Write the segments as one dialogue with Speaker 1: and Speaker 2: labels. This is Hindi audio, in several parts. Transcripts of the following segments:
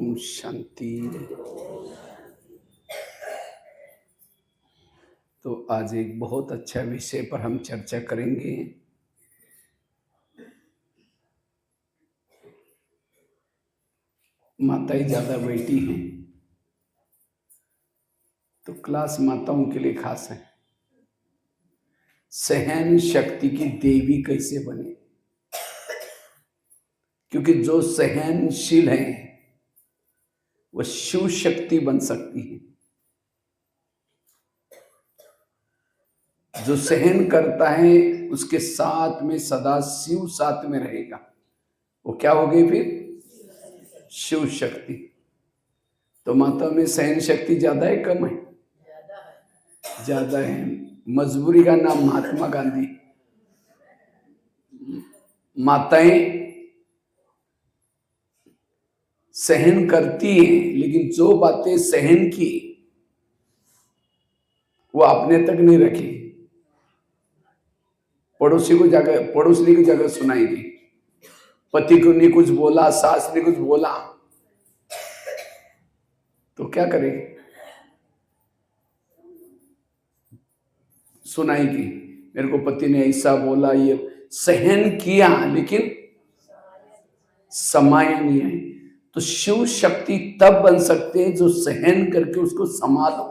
Speaker 1: ओम शांति। तो आज एक बहुत अच्छा विषय पर हम चर्चा करेंगे। माताएं ज्यादा बैठी हैं तो क्लास माताओं के लिए खास है। सहन शक्ति की देवी कैसे बने, क्योंकि जो सहनशील है वह शिव शक्ति बन सकती है। जो सहन करता है उसके साथ में सदा शिव साथ में रहेगा। वो क्या हो गई फिर? शिव शक्ति। तो माता में सहन शक्ति ज्यादा है कम है? ज्यादा है। मजबूरी का नाम महात्मा गांधी। माताएं सहन करती हैं, लेकिन जो बातें सहन की वो अपने तक नहीं रखी, पड़ोसी को जाकर पड़ोसी की जगह सुनाएगी। पति को नहीं कुछ बोला, सास ने कुछ बोला तो क्या करेगी? सुनाएगी, मेरे को पति ने ऐसा बोला, ये सहन किया लेकिन समाया नहीं है। तो शिव शक्ति तब बन सकते हैं जो सहन करके उसको संभालो।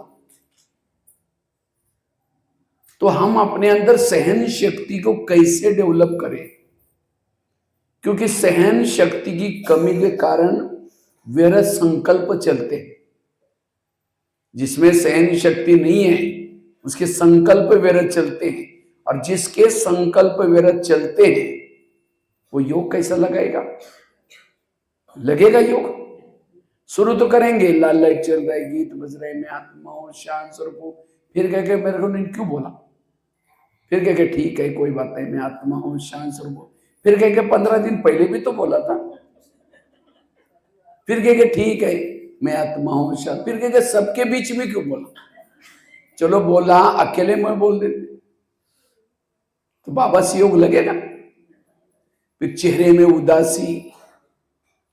Speaker 1: तो हम अपने अंदर सहन शक्ति को कैसे डेवलप करें? क्योंकि सहन शक्ति की कमी के कारण व्यर्थ संकल्प चलते हैं। जिसमें सहन शक्ति नहीं है उसके संकल्प व्यर्थ चलते हैं, और जिसके संकल्प व्यर्थ चलते हैं वो योग कैसा लगाएगा? लगेगा योग? शुरू तो करेंगे, लाल लाइट चल रहा है, गीत बज रहे, मैं आत्मा हूं, शांत स्वरूप हूं। फिर कह के मेरे को नहीं क्यों बोला? फिर कह के ठीक है कोई बात नहीं, मैं आत्मा हूं, शांत स्वरूप हूं। फिर कह के 15 दिन पहले भी तो बोला था। फिर कह के ठीक है मैं आत्मा हूं, शांत। फिर कह के सबके बीच में क्यों बोला? चलो बोला, अकेले में बोल देते तो बाबा से योग लगेगा। फिर चेहरे में उदासी,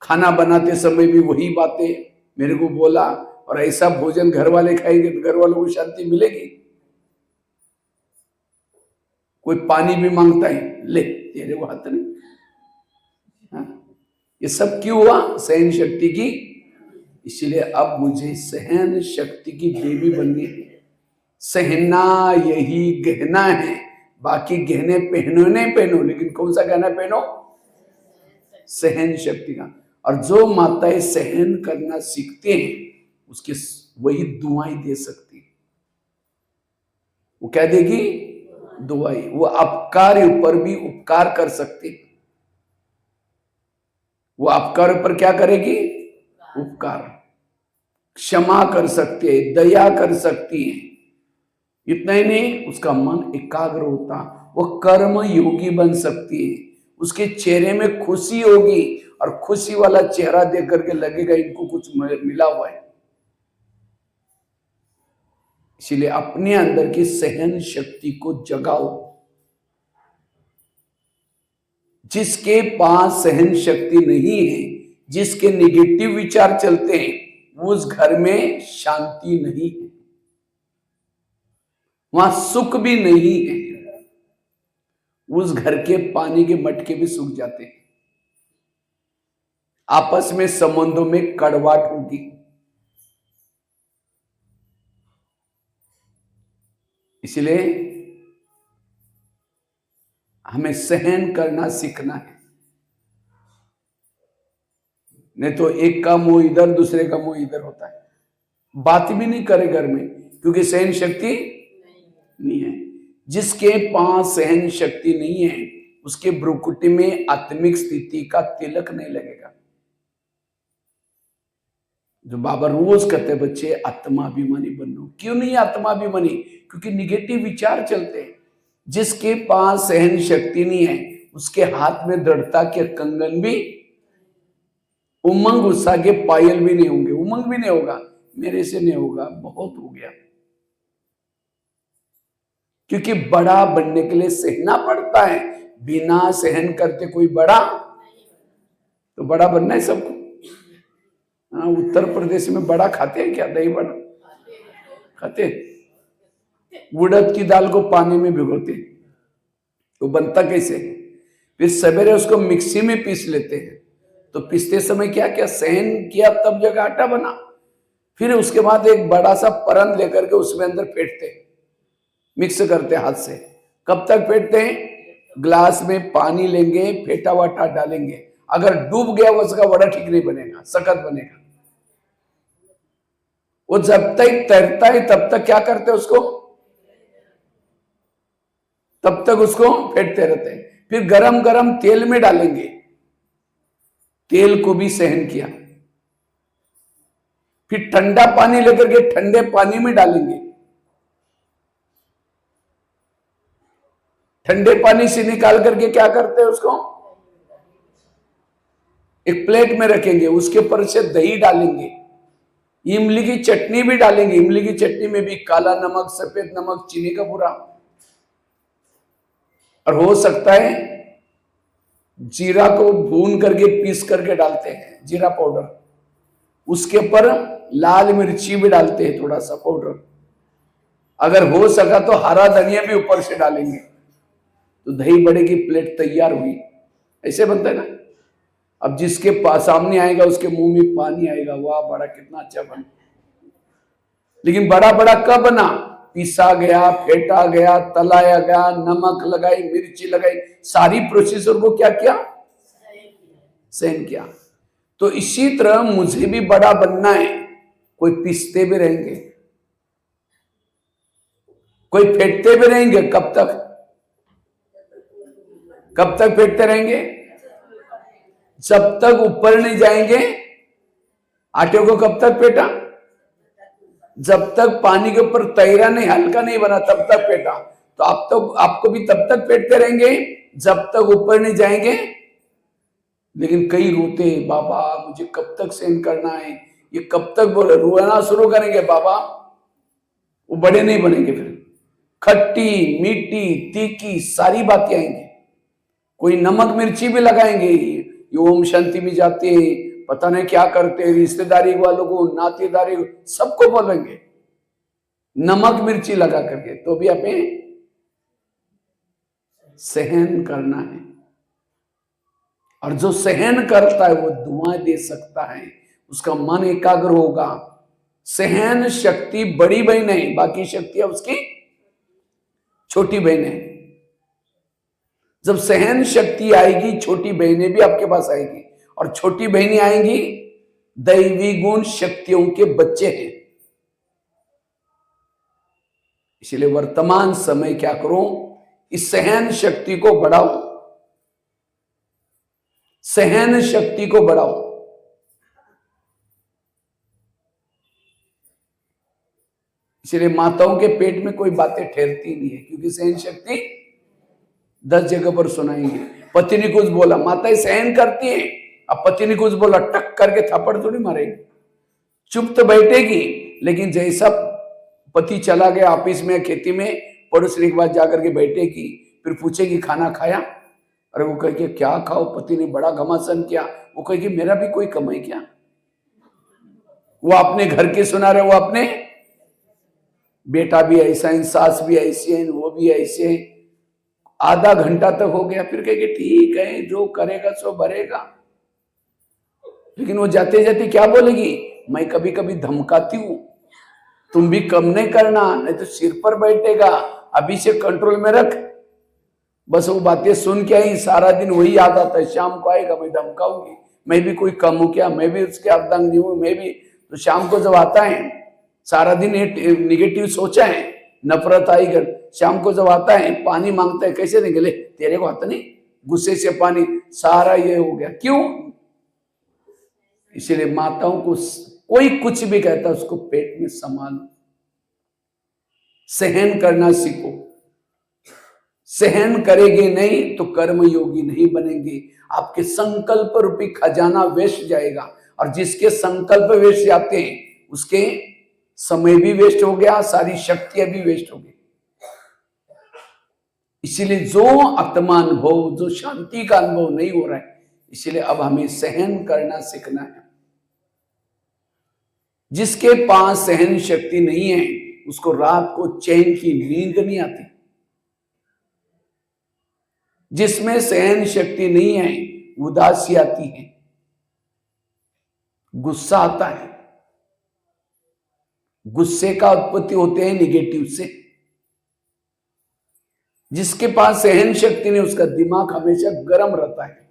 Speaker 1: खाना बनाते समय भी वही बातें मेरे को बोला, और ऐसा भोजन घर वाले खाएंगे तो घर वालों को शांति मिलेगी? कोई पानी भी मांगता है, ले तेरे वो हाथ नहीं। हाँ? ये सब क्यों हुआ? सहन शक्ति की। इसलिए अब मुझे सहन शक्ति की देवी बननी है। सहना यही गहना है, बाकी गहने पहनो नहीं पहनो, लेकिन कौन सा गहना पहनो? सहन शक्ति का। और जो माताएं सहन करना सीखते हैं उसके वही दुआएं दे सकती है। वो क्या देगी? दुआएं। वो अपकार ऊपर भी उपकार कर सकती है। वो अपकार ऊपर क्या करेगी? उपकार। क्षमा कर सकती है, दया कर सकती है। इतना ही नहीं, उसका मन एकाग्र होता, वो कर्म योगी बन सकती है। उसके चेहरे में खुशी होगी, और खुशी वाला चेहरा देख करके लगेगा इनको कुछ मिला हुआ है। इसलिए अपने अंदर की सहन शक्ति को जगाओ। जिसके पास सहन शक्ति नहीं है, जिसके निगेटिव विचार चलते हैं, उस घर में शांति नहीं है, वहां सुख भी नहीं है। उस घर के पानी के मटके भी सूख जाते हैं। आपस में संबंधों में कड़वाहट होगी। इसलिए हमें सहन करना सीखना है। नहीं तो एक का मुंह इधर, दूसरे का मुंह इधर होता है। बात भी नहीं करे घर में, क्योंकि सहन शक्ति नहीं है। जिसके पास सहन शक्ति नहीं है उसके भ्रुकुटी में आत्मिक स्थिति का तिलक नहीं लगेगा। जो बाबा रोज कहते हैं बच्चे आत्माभिमानी बनो। क्यों नहीं आत्माभिमानी? क्योंकि निगेटिव विचार चलते हैं। जिसके पास सहन शक्ति नहीं है उसके हाथ में दृढ़ता के कंगन भी, उमंग उत्साह के पायल भी नहीं होंगे। उमंग भी नहीं होगा, मेरे से नहीं होगा, बहुत हो गया। क्योंकि बड़ा बनने के लिए सहना पड़ता है। बिना सहन करते कोई बड़ा, तो बड़ा बनना है सबको। हाँ, उत्तर प्रदेश में बड़ा खाते हैं क्या? दही बड़ा खाते हैं। उड़द की दाल को पानी में भिगोते हैं, तो बनता कैसे? फिर सवेरे उसको मिक्सी में पीस लेते हैं। तो पीसते समय क्या क्या सहन किया, तब जगह आटा बना। फिर उसके बाद एक बड़ा सा परन लेकर के उसमें अंदर फेंटते हैं, मिक्स करते हैं हाथ से। कब तक फेंटते हैं? ग्लास में पानी लेंगे, फेंटा हुआ आटा डालेंगे। अगर डूब गया उसका वड़ा ठीक नहीं बनेगा, सख्त बनेगा। वो जब तक तैरता है तब तक क्या करते हैं उसको, तब तक उसको फेंटते रहते हैं। फिर गरम गरम तेल में डालेंगे, तेल को भी सहन किया। फिर ठंडा पानी लेकर के ठंडे पानी में डालेंगे, ठंडे पानी से निकाल करके क्या करते हैं उसको एक प्लेट में रखेंगे। उसके ऊपर से दही डालेंगे, इमली की चटनी भी डालेंगे। इमली की चटनी में भी काला नमक, सफेद नमक, चीनी का पूरा, और हो सकता है जीरा को भून करके पीस करके डालते हैं, जीरा पाउडर। उसके ऊपर लाल मिर्ची भी डालते हैं, थोड़ा सा पाउडर। अगर हो सका तो हरा धनिया भी ऊपर से डालेंगे। तो दही बड़े की प्लेट तैयार हुई। ऐसे बनता है ना। अब जिसके पास सामने आएगा उसके मुंह में पानी आएगा, वाह बड़ा कितना अच्छा बना। लेकिन बड़ा बड़ा कब बना? पिसा गया, फेंटा गया, तलाया गया, नमक लगाई, मिर्ची लगाई, सारी प्रोसीजर को क्या किया, सहन किया। तो इसी तरह मुझे भी बड़ा बनना है। कोई पिसते भी रहेंगे, कोई फेंटते भी रहेंगे। कब तक, कब तक फेंटते रहेंगे? जब तक ऊपर नहीं जाएंगे। आटे को कब तक फेंटा? जब तक पानी के ऊपर तैरा नहीं, हल्का नहीं बना, तब तक फेंटा। तो आप तो आपको भी तब तक फेंटते रहेंगे जब तक ऊपर नहीं जाएंगे। लेकिन कई रोते, बाबा मुझे कब तक सहन करना है, ये कब तक बोले, रोना शुरू करेंगे बाबा, वो बड़े नहीं बनेंगे। फिर खट्टी मीठी तीखी सारी बातें आएंगी। कोई नमक मिर्ची भी लगाएंगे, ये ओम शांति में जाते, पता नहीं क्या करते, रिश्तेदारी वालों को, नातेदारी सबको बोलेंगे नमक मिर्ची लगा करके। तो भी हमें सहन करना है। और जो सहन करता है वो दुआएं दे सकता है, उसका मन एकाग्र होगा। सहन शक्ति बड़ी बहन है, बाकी शक्तियां उसकी छोटी बहन है। जब सहन शक्ति आएगी, छोटी बहनें भी आपके पास आएगी, और छोटी बहनें आएंगी दैवी गुण शक्तियों के बच्चे हैं। इसलिए वर्तमान समय क्या करो, इस सहन शक्ति को बढ़ाओ, सहन शक्ति को बढ़ाओ। इसलिए माताओं के पेट में कोई बातें ठहरती नहीं है, क्योंकि सहन शक्ति 10 जगह पर सुनाएंगे। पति ने कुछ बोला, माताएं सहन करती हैं। अब पति ने कुछ बोला, टक करके थप्पड़ थोड़ी मारेगी, चुप तो बैठेगी। लेकिन जैसा पति चला गया ऑफिस में, खेती में, पड़ोसने के बाद जाकर के बैठेगी, फिर पूछेगी खाना खाया? अरे वो कहेगी क्या खाओ, पति ने बड़ा घमासान किया। वो कहेगी मेरा भी कोई कम है क्या? वो अपने घर के सुना रहे, वो अपने बेटा भी ऐसा है, सास भी ऐसी है, वो भी ऐसे है। आधा घंटा तक हो गया, फिर कहेगी ठीक है, जो करेगा सो भरेगा। लेकिन वो जाते जाते क्या बोलेगी, मैं कभी कभी धमकाती हूं, तुम भी कम नहीं करना, नहीं तो सिर पर बैठेगा, अभी से कंट्रोल में रख। बस वो बातें सुन के ही सारा दिन वही याद आता है। शाम को आएगा, मैं धमकाऊंगी, मैं भी कोई कम हूं क्या, मैं भी उसके अर्धांगिनी हूं, मैं भी। तो शाम को जब आता है, सारा दिन निगेटिव सोचा है, नफरत आई घर। शाम को जब आता है, पानी मांगता है, कैसे देंगे, ले तेरे को आता नहीं, गुस्से से पानी, सारा ये हो गया। क्यों? इसलिए माताओं को कोई कुछ भी कहता है उसको पेट में संभालो, सहन करना सीखो। सहन करेंगे नहीं तो कर्म योगी नहीं बनेंगे। आपके संकल्प रूपी खजाना वेस्ट जाएगा, और जिसके संकल्प वेस्ट जाते हैं उसके समय भी वेस्ट हो गया, सारी शक्तियां भी वेस्ट हो गई। इसीलिए जो आत्मा अनुभव, जो शांति का अनुभव नहीं हो रहा है, इसलिए अब हमें सहन करना सीखना है। जिसके पास सहन शक्ति नहीं है उसको रात को चैन की नींद नहीं आती। जिसमें सहन शक्ति नहीं है उदासी आती है, गुस्सा आता है। गुस्से का उत्पत्ति होते हैं निगेटिव से। जिसके पास सहन शक्ति नहीं उसका दिमाग हमेशा गर्म रहता है,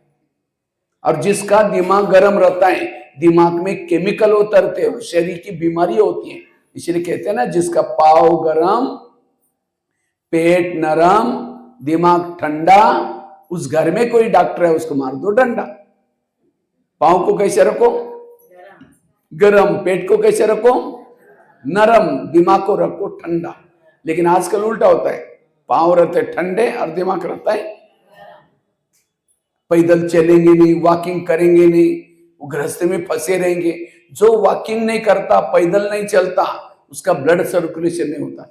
Speaker 1: और जिसका दिमाग गर्म रहता है दिमाग में केमिकल उतरते हैं, शरीर की बीमारी होती है। इसलिए कहते हैं ना, जिसका पाव गरम, पेट नरम, दिमाग ठंडा, उस घर में कोई डॉक्टर है उसको मार दो डंडा। पाव को कैसे रखो? गरम। पेट को कैसे रखो? नरम। दिमाग को रखो ठंडा। लेकिन आजकल उल्टा होता है, पांव रहते ठंडे और दिमाग रहता है। पैदल चलेंगे नहीं, वॉकिंग करेंगे नहीं, वो गृहस्थी में फंसे रहेंगे। जो वॉकिंग नहीं करता, पैदल नहीं चलता, उसका ब्लड सर्कुलेशन नहीं होता,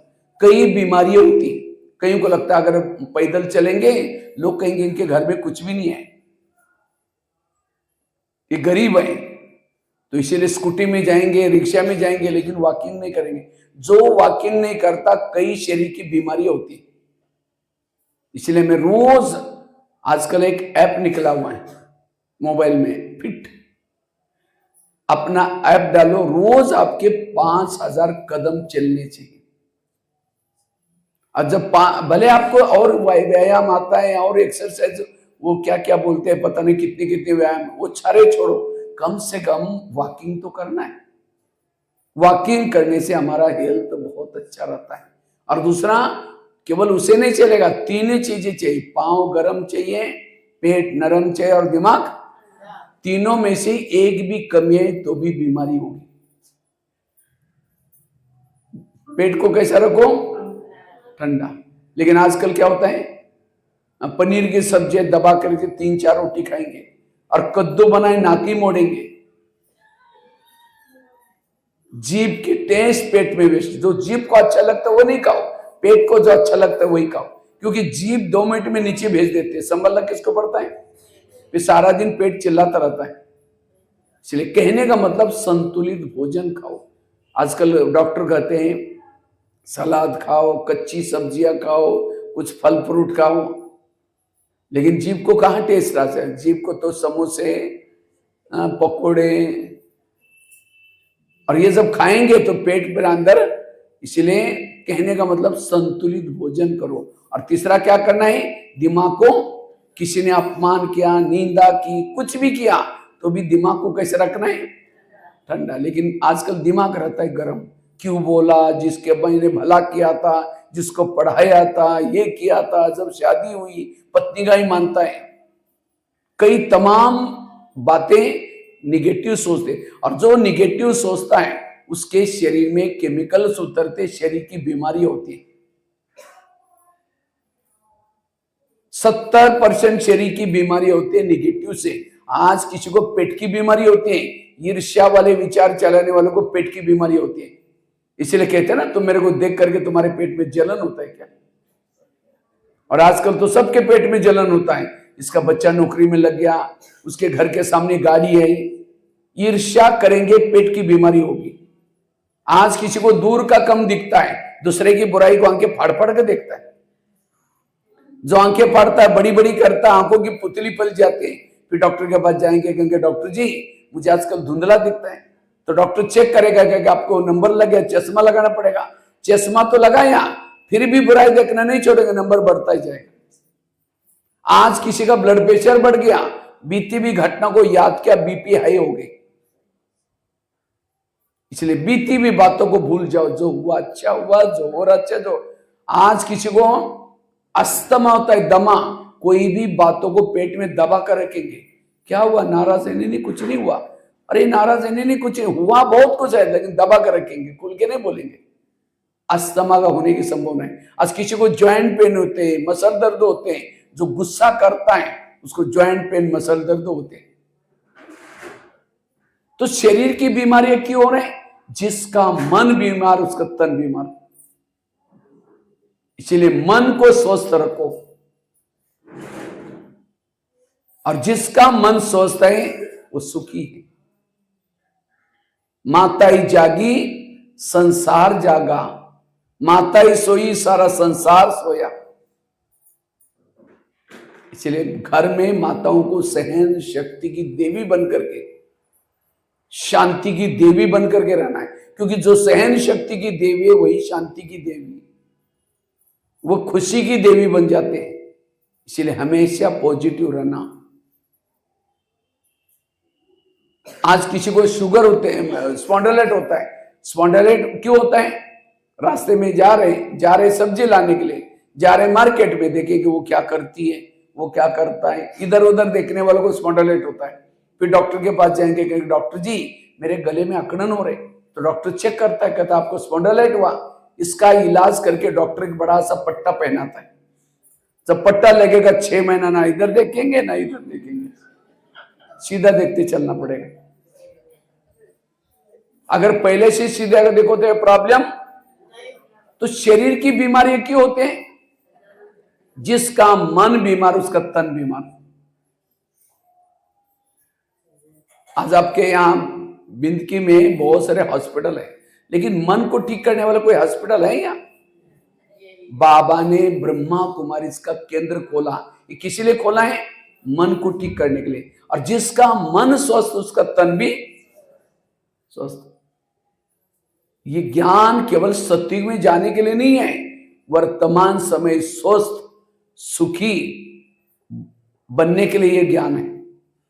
Speaker 1: कई बीमारियां होती। कईयों को लगता है अगर पैदल चलेंगे लोग कहेंगे इनके घर में कुछ भी नहीं है, ये गरीब है, तो इसीलिए स्कूटी में जाएंगे, रिक्शा में जाएंगे, लेकिन वॉकिंग नहीं करेंगे। जो वॉकिंग नहीं करता कई शरीर की बीमारियां होती। इसलिए मैं रोज, आजकल एक ऐप निकला हुआ है मोबाइल में, फिट, अपना ऐप डालो, रोज आपके 5000 कदम चलने चाहिए। और जब भले आपको और व्यायाम आता है और एक्सरसाइज, वो क्या क्या बोलते हैं पता नहीं, कितने कितने व्यायाम, वो सारे छोड़ो, कम से कम वॉकिंग तो करना है। वॉकिंग करने से हमारा हेल्थ बहुत अच्छा रहता है। और दूसरा, केवल उसे नहीं चलेगा, तीन चीजें चाहिए, पांव गरम चाहिए, पेट नरम चाहिए और दिमाग। तीनों में से एक भी कमी है तो भी बीमारी होगी। पेट को कैसा रखो? ठंडा। लेकिन आजकल क्या होता है, पनीर की सब्जी दबा करके 3-4 रोटी खाएंगे, और कद्दू बनाए नाकी मोड़ेंगे। जीभ की टेस्ट पेट में वेस्ट। जो जीभ को अच्छा लगता है वो नहीं खाओ, पेट को जो अच्छा लगता है वही खाओ, क्योंकि जीभ 2 मिनट में नीचे भेज देते हैं। संभलना किसको पड़ता है? फिर सारा दिन पेट चिल्लाता रहता है। इसलिए कहने का मतलब संतुलित भोजन खाओ। आजकल डॉक्टर कहते हैं सलाद खाओ, कच्ची सब्जियां खाओ, कुछ फल फ्रूट खाओ, लेकिन जीभ को कहाँ टेस्ट आता है? जीभ को तो समोसे, पकोड़े और ये सब खाएंगे तो पेट पर अंदर। इसलिए कहने का मतलब संतुलित भोजन करो। और तीसरा क्या करना है? दिमाग को, किसी ने अपमान किया, निंदा की, कुछ भी किया, तो भी दिमाग को कैसे रखना है? ठंडा। लेकिन आजकल दिमाग रहता है गरम। क्यों बोला? जिसके मैंने भला किया था, जिसको पढ़ाया था, ये किया था, जब शादी हुई पत्नी का ही मानता है। कई तमाम बातें निगेटिव सोचते, और जो निगेटिव सोचता है उसके शरीर में केमिकल्स उतरते, शरीर की बीमारी होती है। 70% शरीर की बीमारी होती है निगेटिव से। आज किसी को पेट की बीमारी होती है, ईर्ष्या वाले विचार चलाने वालों को पेट की बीमारी होती है। इसलिए कहते हैं ना, तुम मेरे को देख करके तुम्हारे पेट में जलन होता है क्या? और आजकल तो सबके पेट में जलन होता है। इसका बच्चा नौकरी में लग गया, उसके घर के सामने गाड़ी है, ईर्ष्या करेंगे पेट की बीमारी होगी। आज किसी को दूर का कम दिखता है, दूसरे की बुराई को आंखें फाड़ फाड़ के देखता है। जो आंखें फाड़ता है, बड़ी बड़ी करता है, आंखों की पुतली पल जाती है। फिर डॉक्टर के पास जाएंगे, कहेंगे डॉक्टर जी मुझे आजकल धुंधला दिखता है। तो डॉक्टर चेक करेगा कि आपको नंबर लग गया, चश्मा लगाना पड़ेगा। चश्मा तो लगाया, फिर भी बुराई देखना नहीं छोड़ेगा, नंबर बढ़ता ही जाएगा। आज किसी का ब्लड प्रेशर बढ़ गया, बीती भी घटना को याद किया, बीपी हाई हो गई। इसलिए बीती भी बातों को भूल जाओ, जो हुआ अच्छा हुआ, जो हो रहा अच्छा। जो आज किसी को अस्थमा होता है, दमा, कोई भी बातों को पेट में दबा कर रखेंगे। क्या हुआ? नाराज है? नहीं, कुछ नहीं हुआ। अरे नाराज है? नहीं, कुछ नहीं हुआ, बहुत कुछ है, लेकिन दबा कर रखेंगे, खुल के नहीं बोलेंगे। अस्थमा का होने की संभावना है। आज किसी को ज्वाइंट पेन होते हैं, मसल दर्द होते हैं। जो गुस्सा करता है उसको ज्वाइंट पेन, मसल दर्द होते हैं। तो शरीर की बीमारियां क्यों हो रहे हैं? जिसका मन बीमार उसका तन बीमार। इसलिए मन को स्वस्थ रखो, और जिसका मन स्वस्थ है वो सुखी है। माताई जागी संसार जागा, माताई सोई सारा संसार सोया। इसलिए घर में माताओं को सहन शक्ति की देवी बनकर के, शांति की देवी बनकर के रहना है, क्योंकि जो सहन शक्ति की देवी है वही शांति की देवी, वो खुशी की देवी बन जाते हैं। इसलिए हमेशा पॉजिटिव रहना। आज किसी को शुगर होते हैं, स्पॉन्डिलाइट होता है। स्पॉन्डिलाइट क्यों होता है? रास्ते में जा रहे सब्जी लाने के लिए जा रहे मार्केट में, देखे कि वो क्या करती है, वो क्या करता है, इधर उधर देखने वालों को स्पॉन्डिलाइट होता है। फिर डॉक्टर के पास जाएंगे कि डॉक्टर जी मेरे गले में अकड़न हो रहे, तो डॉक्टर चेक करता है, कहता आपको स्पॉन्डिलाइट हुआ। इसका इलाज करके डॉक्टर एक बड़ा सा पट्टा पहनाता है। जब पट्टा लगेगा 6 महीना ना इधर देखेंगे ना इधर देखेंगे, सीधा देखते चलना पड़ेगा। अगर पहले से सीधा अगर देखो तो प्रॉब्लम, तो शरीर की बीमारी क्यों होते हैं? जिसका मन बीमार उसका तन बीमार। आज आपके यहां बिंदकी में बहुत सारे हॉस्पिटल है, लेकिन मन को ठीक करने वाला कोई हॉस्पिटल है यहाँ? बाबा ने ब्रह्मा कुमारी इसका केंद्र खोला, ये किस लिए खोला है? मन को ठीक करने के लिए। और जिसका मन स्वस्थ उसका तन भी स्वस्थ। ये ज्ञान केवल सत्युग में जाने के लिए नहीं है, वर्तमान समय स्वस्थ सुखी बनने के लिए ये ज्ञान है।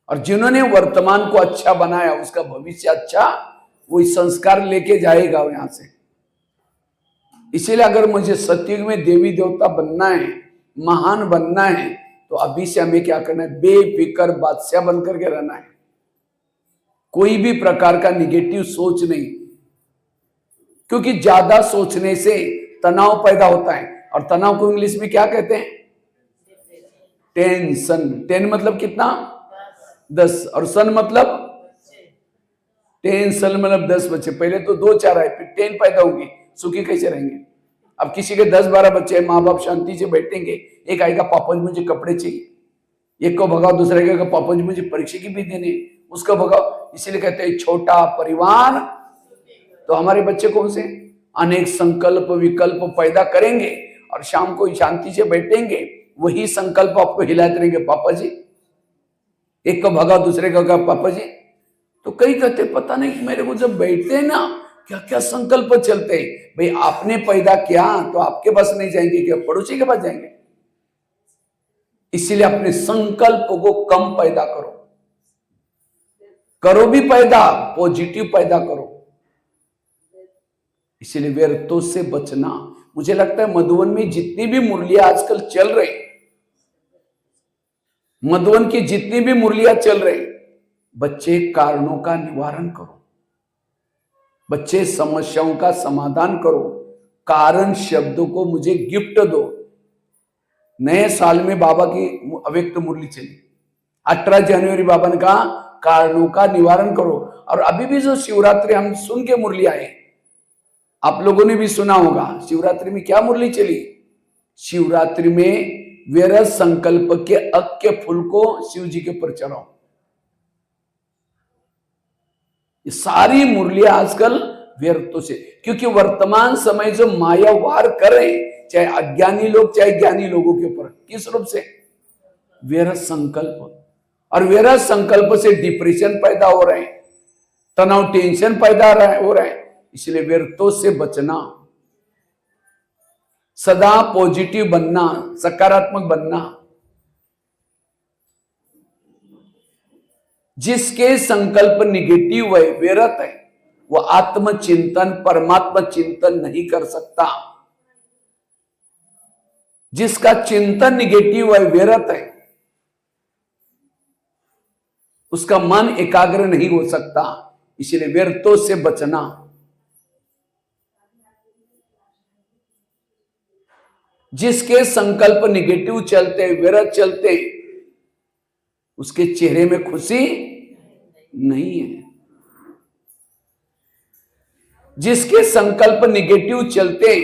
Speaker 1: और जिन्होंने वर्तमान को अच्छा बनाया उसका भविष्य अच्छा, वो इस संस्कार लेके जाएगा यहां से। इसीलिए अगर मुझे सत्युग में देवी देवता बनना है, महान बनना है, तो अभी से हमें क्या करना है? बेफिक्र बादशाह बनकर के रहना है। कोई भी प्रकार का निगेटिव सोच नहीं, क्योंकि ज्यादा सोचने से तनाव पैदा होता है। और तनाव को इंग्लिश में क्या कहते हैं? टेंशन। 10 मतलब कितना? 10। और सन मतलब टेंशन मतलब 10 बच्चे। पहले तो 2-4 आए, फिर 10 पैदा होंगे, सुखी कैसे रहेंगे? अब किसी के 10-12 बच्चे, माँ बाप शांति से बैठेंगे, एक आएगा पापा जी मुझे कपड़े चाहिए, एक को भगाओ, दूसरे कहेगा पापा जी मुझे परीक्षा की भी देने, उसको भगाओ। इसीलिए कहते हैं छोटा परिवार। तो हमारे बच्चे कौन से? अनेक संकल्प विकल्प पैदा करेंगे और शाम को शांति से बैठेंगे, वही संकल्प आपको हिलाते रहेंगे, पापा जी। एक को भगा दूसरे को कहा पापा जी। तो कई कहते पता नहीं मेरे को जब बैठते हैं ना क्या क्या संकल्प चलते हैं। भाई आपने पैदा किया तो आपके पास नहीं जाएंगे, क्या पड़ोसी के पास जाएंगे? इसीलिए अपने संकल्प को कम पैदा करो, करो भी पैदा, पॉजिटिव पैदा करो। इसीलिए व्यर्थों से बचना। मुझे लगता है मधुवन में जितनी भी मुरलियां आजकल चल रही, मधुवन की जितनी भी मुरलियां चल रही, बच्चे कारणों का निवारण करो, बच्चे समस्याओं का समाधान करो, कारण शब्दों को मुझे गिफ्ट दो। नए साल में बाबा की अव्यक्त मुरली चली, 18 जनवरी बाबा ने कहा कारणों का निवारण करो। और अभी भी जो शिवरात्रि हम सुन के मुरली आए, आप लोगों ने भी सुना होगा शिवरात्रि में क्या मुरली चली। शिवरात्रि में व्यर्थ संकल्प के अक के फूल को शिव जी के ऊपर चढ़ाओ। ये सारी मुरलियां आजकल व्यर्थों से, क्योंकि वर्तमान समय जो माया वार कर रहे हैं, चाहे अज्ञानी लोग चाहे ज्ञानी लोगों के ऊपर, किस रूप से? व्यर्थ संकल्प। और व्यर्थ संकल्प से डिप्रेशन पैदा हो रहे हैं, तनाव टेंशन पैदा हो रहा है। इसलिए व्यर्थों से बचना, सदा पॉजिटिव बनना, सकारात्मक बनना। जिसके संकल्प निगेटिव है, व्यर्थ है, वो आत्मचिंतन परमात्मा चिंतन नहीं कर सकता। जिसका चिंतन निगेटिव है, व्यर्थ है, उसका मन एकाग्र नहीं हो सकता। इसलिए व्यर्थों से बचना। जिसके संकल्प निगेटिव चलते, व्यर्थ चलते, उसके चेहरे में खुशी नहीं है। जिसके संकल्प निगेटिव चलते,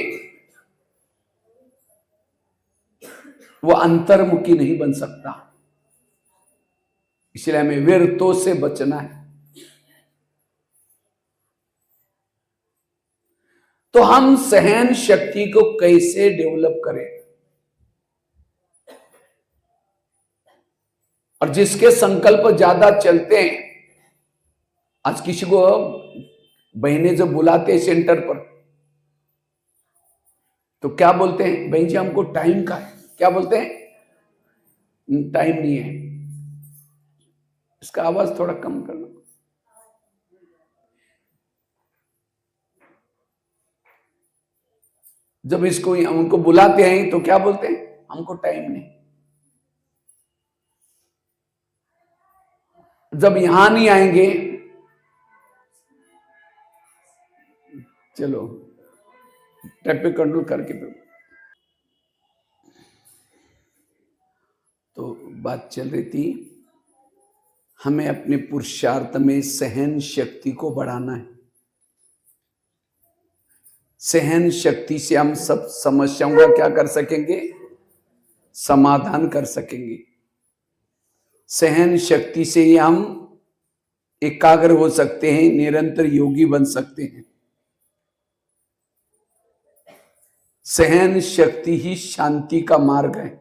Speaker 1: वो अंतर्मुखी नहीं बन सकता। इसलिए हमें व्यर्थों से बचना है। तो हम सहन शक्ति को कैसे डेवलप करें? और जिसके संकल्प ज्यादा चलते हैं, आज किसी को बहनें जो बुलाते हैं सेंटर पर, तो क्या बोलते हैं? बहन जी हमको टाइम का है। क्या बोलते हैं? टाइम नहीं है। इसका आवाज थोड़ा कम करना। जब इसको उनको बुलाते हैं तो क्या बोलते हैं? हमको टाइम नहीं। जब यहां नहीं आएंगे, चलो ट्रैफिक कंट्रोल करके तो बात चल रही थी, हमें अपने पुरुषार्थ में सहन शक्ति को बढ़ाना है। सहन शक्ति से हम सब समस्याओं का क्या कर सकेंगे? समाधान कर सकेंगे। सहन शक्ति से ही हम एकाग्र हो सकते हैं, निरंतर योगी बन सकते हैं। सहन शक्ति ही शांति का मार्ग है।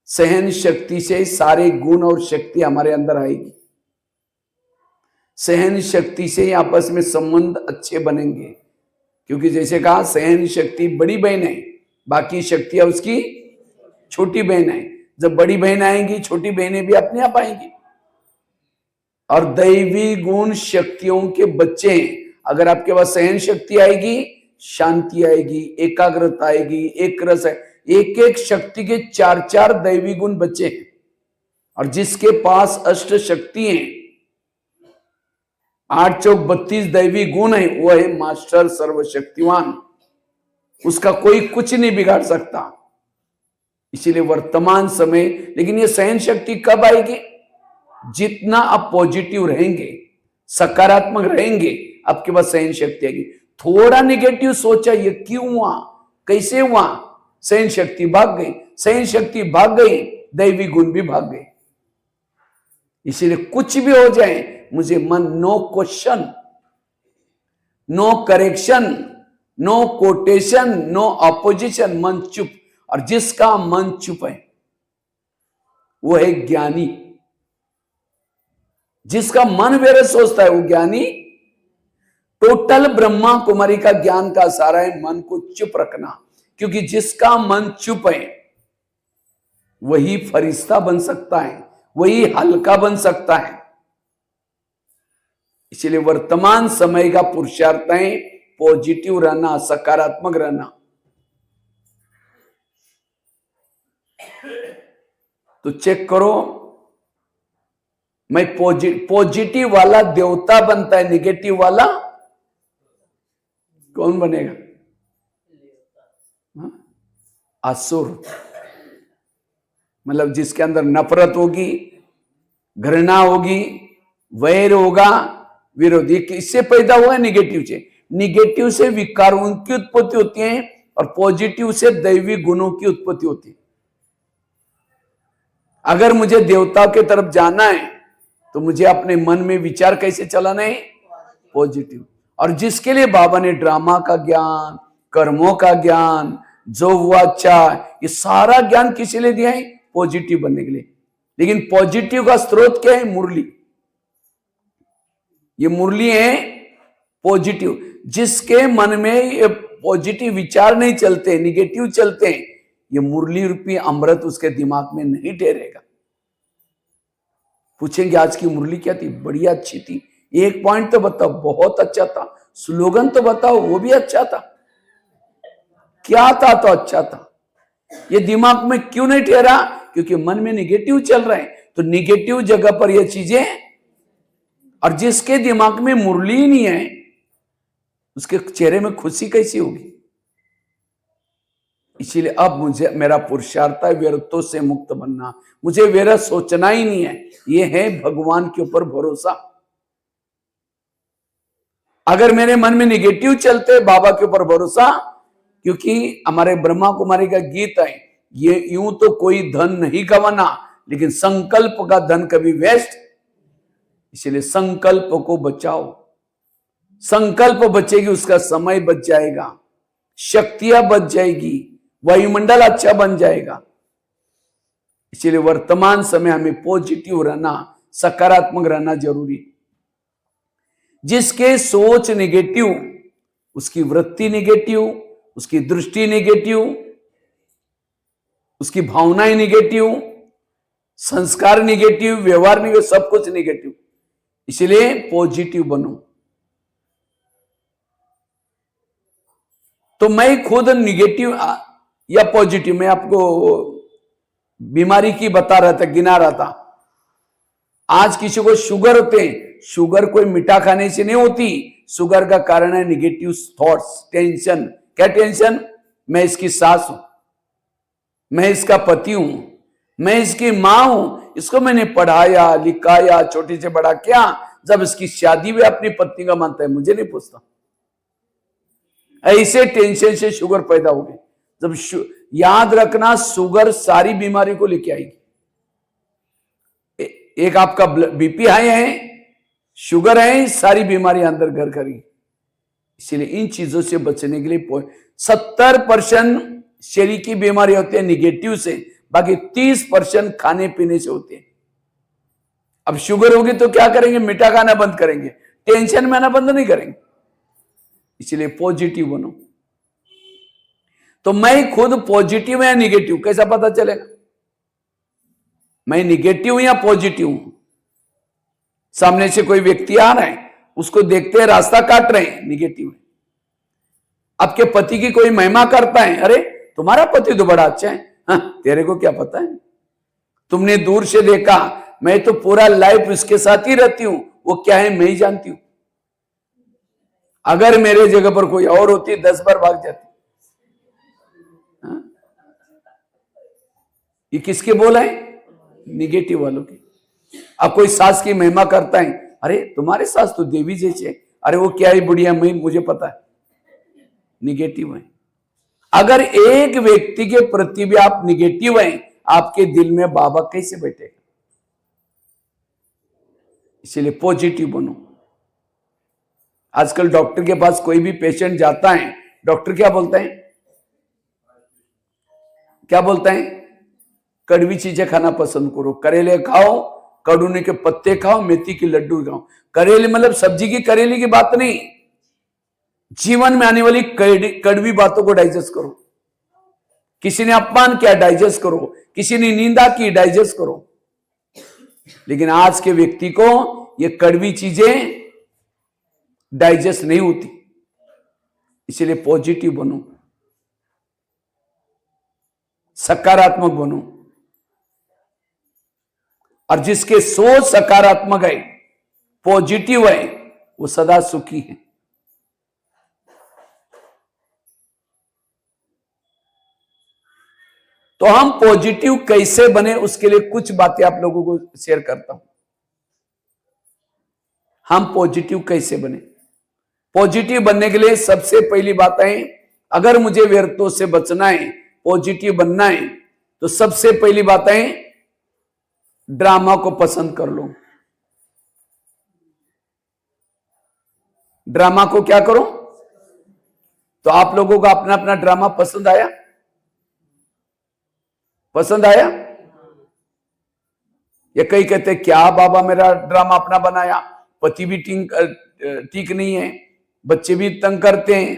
Speaker 1: सहन शक्ति से सारे गुण और शक्ति हमारे अंदर आएगी। सहन शक्ति से आपस में संबंध अच्छे बनेंगे, क्योंकि जैसे कहा सहन शक्ति बड़ी बहन है, बाकी शक्तियां उसकी छोटी बहन है। जब बड़ी बहन आएंगी, छोटी बहनें भी अपने आप आएंगी। और दैवी गुण शक्तियों के बच्चे हैं। अगर आपके पास सहन शक्ति आएगी, शांति आएगी, एकाग्रता आएगी, एक रस है। एक एक शक्ति के चार चार दैवी गुण बच्चे हैं। और जिसके पास अष्ट शक्ति हैं, 8 चौक 32 दैवी गुण है, वो है मास्टर सर्वशक्तिवान। उसका कोई कुछ नहीं बिगाड़ सकता। इसीलिए वर्तमान समय, लेकिन ये सहन शक्ति कब आएगी? जितना आप पॉजिटिव रहेंगे, सकारात्मक रहेंगे, आपके पास सहन शक्ति आएगी। थोड़ा निगेटिव सोचा, ये क्यों हुआ, कैसे हुआ, सहन शक्ति भाग गई। सहन शक्ति भाग गई, दैवी गुण भी भाग गए। इसीलिए कुछ भी हो जाए, मुझे मन no question, no correction, no quotation, no opposition, मन चुप। और जिसका मन चुप है वो है ज्ञानी। जिसका मन वेरे सोचता है वो ज्ञानी। टोटल ब्रह्मा कुमारी का ज्ञान का सारा है मन को चुप रखना। क्योंकि जिसका मन चुप है वही फरिश्ता बन सकता है, वही हल्का बन सकता है। इसलिए वर्तमान समय का पुरुषार्थ है पॉजिटिव रहना, सकारात्मक रहना। तो चेक करो, मैं पॉजिटिव वाला देवता बनता है, निगेटिव वाला कौन बनेगा? असुर। मतलब जिसके अंदर नफरत होगी, घृणा होगी, वैर होगा, विरोधी। इससे पैदा हुआ है निगेटिव से। निगेटिव से विकारों की उत्पत्ति होती है और पॉजिटिव से दैवी गुणों की उत्पत्ति होती है। अगर मुझे देवताओं की तरफ जाना है तो मुझे अपने मन में विचार कैसे चलाना है? पॉजिटिव। और जिसके लिए बाबा ने ड्रामा का ज्ञान, कर्मों का ज्ञान, जो हुआ अच्छा, ये सारा ज्ञान किसी लिए दिया है? पॉजिटिव बनने के लिए। लेकिन पॉजिटिव का स्रोत क्या है? मुरली। ये मुरली है पॉजिटिव। जिसके मन में ये पॉजिटिव विचार नहीं चलते, निगेटिव चलते हैं, ये मुरली रूपी अमृत उसके दिमाग में नहीं ठहरेगा। पूछेंगे आज की मुरली क्या थी? बढ़िया अच्छी थी। एक पॉइंट तो बताओ, बहुत अच्छा था। स्लोगन तो बताओ, वो भी अच्छा था। क्या था तो अच्छा था। ये दिमाग में क्यों नहीं ठहरा? क्योंकि मन में निगेटिव चल रहा है। तो निगेटिव जगह पर ये चीजें, और जिसके दिमाग में मुरली ही नहीं है, उसके चेहरे में खुशी कैसी होगी? इसीलिए अब मुझे, मेरा पुरुषार्थ है व्यर्थों से मुक्त बनना। मुझे व्यर्थ सोचना ही नहीं है। ये है भगवान के ऊपर भरोसा। अगर मेरे मन में निगेटिव चलते, बाबा के ऊपर भरोसा। क्योंकि हमारे ब्रह्मा कुमारी का गीत है, ये यूं तो कोई धन नहीं गवाना, लेकिन संकल्प का धन कभी वेस्ट। इसलिए संकल्प को बचाओ। संकल्प बचेगी, उसका समय बच जाएगा, शक्तियां बच जाएगी, वायुमंडल अच्छा बन जाएगा। इसलिए वर्तमान समय हमें पॉजिटिव रहना, सकारात्मक रहना जरूरी। जिसके सोच नेगेटिव, उसकी वृत्ति नेगेटिव, उसकी दृष्टि नेगेटिव, उसकी भावनाएं नेगेटिव, संस्कार नेगेटिव, व्यवहार नेगेटिव, सब कुछ नेगेटिव। इसलिए पॉजिटिव बनो। तो मैं खुद नेगेटिव या पॉजिटिव, मैं आपको बीमारी की बता रहा था, गिना रहा था। आज किसी को शुगर होते हैं, शुगर कोई मीठा खाने से नहीं होती, शुगर का कारण है नेगेटिव थॉट्स, टेंशन। क्या टेंशन? मैं इसकी सास हूं, मैं इसका पति हूं, मैं इसकी मां हूं, इसको मैंने पढ़ाया लिखाया, छोटे से बड़ा किया, जब इसकी शादी भी अपनी पत्नी का मानता है, मुझे नहीं पूछता। ऐसे टेंशन से शुगर पैदा होगी। जब याद रखना, शुगर सारी बीमारी को लेके आएगी। एक आपका बीपी हाई है, शुगर है, सारी बीमारी अंदर घर करेगी। इसलिए इन चीजों से बचने के लिए 70% शरीर की बीमारी होती है निगेटिव से, बाकी 30% खाने पीने से होते हैं। अब शुगर होगी तो क्या करेंगे? मीठा खाना बंद करेंगे, टेंशन में आना बंद नहीं करेंगे। इसलिए पॉजिटिव बनो। तो मैं खुद पॉजिटिव या निगेटिव कैसा पता चलेगा? मैं निगेटिव या पॉजिटिव हूं? सामने से कोई व्यक्ति आ रहा है, उसको देखते हैं रास्ता काट रहे हैं, निगेटिव है। आपके पति की कोई महिमा करता है, अरे तुम्हारा पति तो बड़ा अच्छा है, हाँ तेरे को क्या पता है? तुमने दूर से देखा, मैं तो पूरा लाइफ उसके साथ ही रहती हूं, वो क्या है मैं ही जानती हूं। अगर मेरे जगह पर कोई और होती 10 बार भाग जाती। हाँ? ये किसके बोल है? निगेटिव वालों की। अब कोई सास की महिमा करता है, अरे तुम्हारे सास तो देवी जैसे है, अरे वो क्या है बुढ़िया, मैं मुझे पता है, निगेटिव है। अगर एक व्यक्ति के प्रति भी आप निगेटिव हैं, आपके दिल में बाबा कैसे बैठेगा? इसलिए पॉजिटिव बनो। आजकल डॉक्टर के पास कोई भी पेशेंट जाता है, डॉक्टर क्या बोलता है? क्या बोलता है? कड़वी चीजें खाना पसंद करो, करेले खाओ, कड़ूने के पत्ते खाओ, मेथी के लड्डू खाओ। करेले मतलब सब्जी की, करेले की बात नहीं, जीवन में आने वाली कड़वी बातों को डाइजेस्ट करो। किसी ने अपमान किया, डाइजेस्ट करो, किसी ने निंदा की, डाइजेस्ट करो। लेकिन आज के व्यक्ति को ये कड़वी चीजें डाइजेस्ट नहीं होती। इसलिए पॉजिटिव बनो, सकारात्मक बनो। और जिसके सोच सकारात्मक है, पॉजिटिव है, वो सदा सुखी है। तो हम पॉजिटिव कैसे बने, उसके लिए कुछ बातें आप लोगों को शेयर करता हूं। हम पॉजिटिव कैसे बने? पॉजिटिव बनने के लिए सबसे पहली बात है, अगर मुझे व्यर्थों से बचना है, पॉजिटिव बनना है, तो सबसे पहली बात है ड्रामा को पसंद कर लो। ड्रामा को क्या करो? तो आप लोगों को अपना अपना ड्रामा पसंद आया? पसंद आया? ये कई कहते क्या बाबा मेरा ड्रामा अपना बनाया, पति भी ठीक नहीं है, बच्चे भी तंग करते हैं,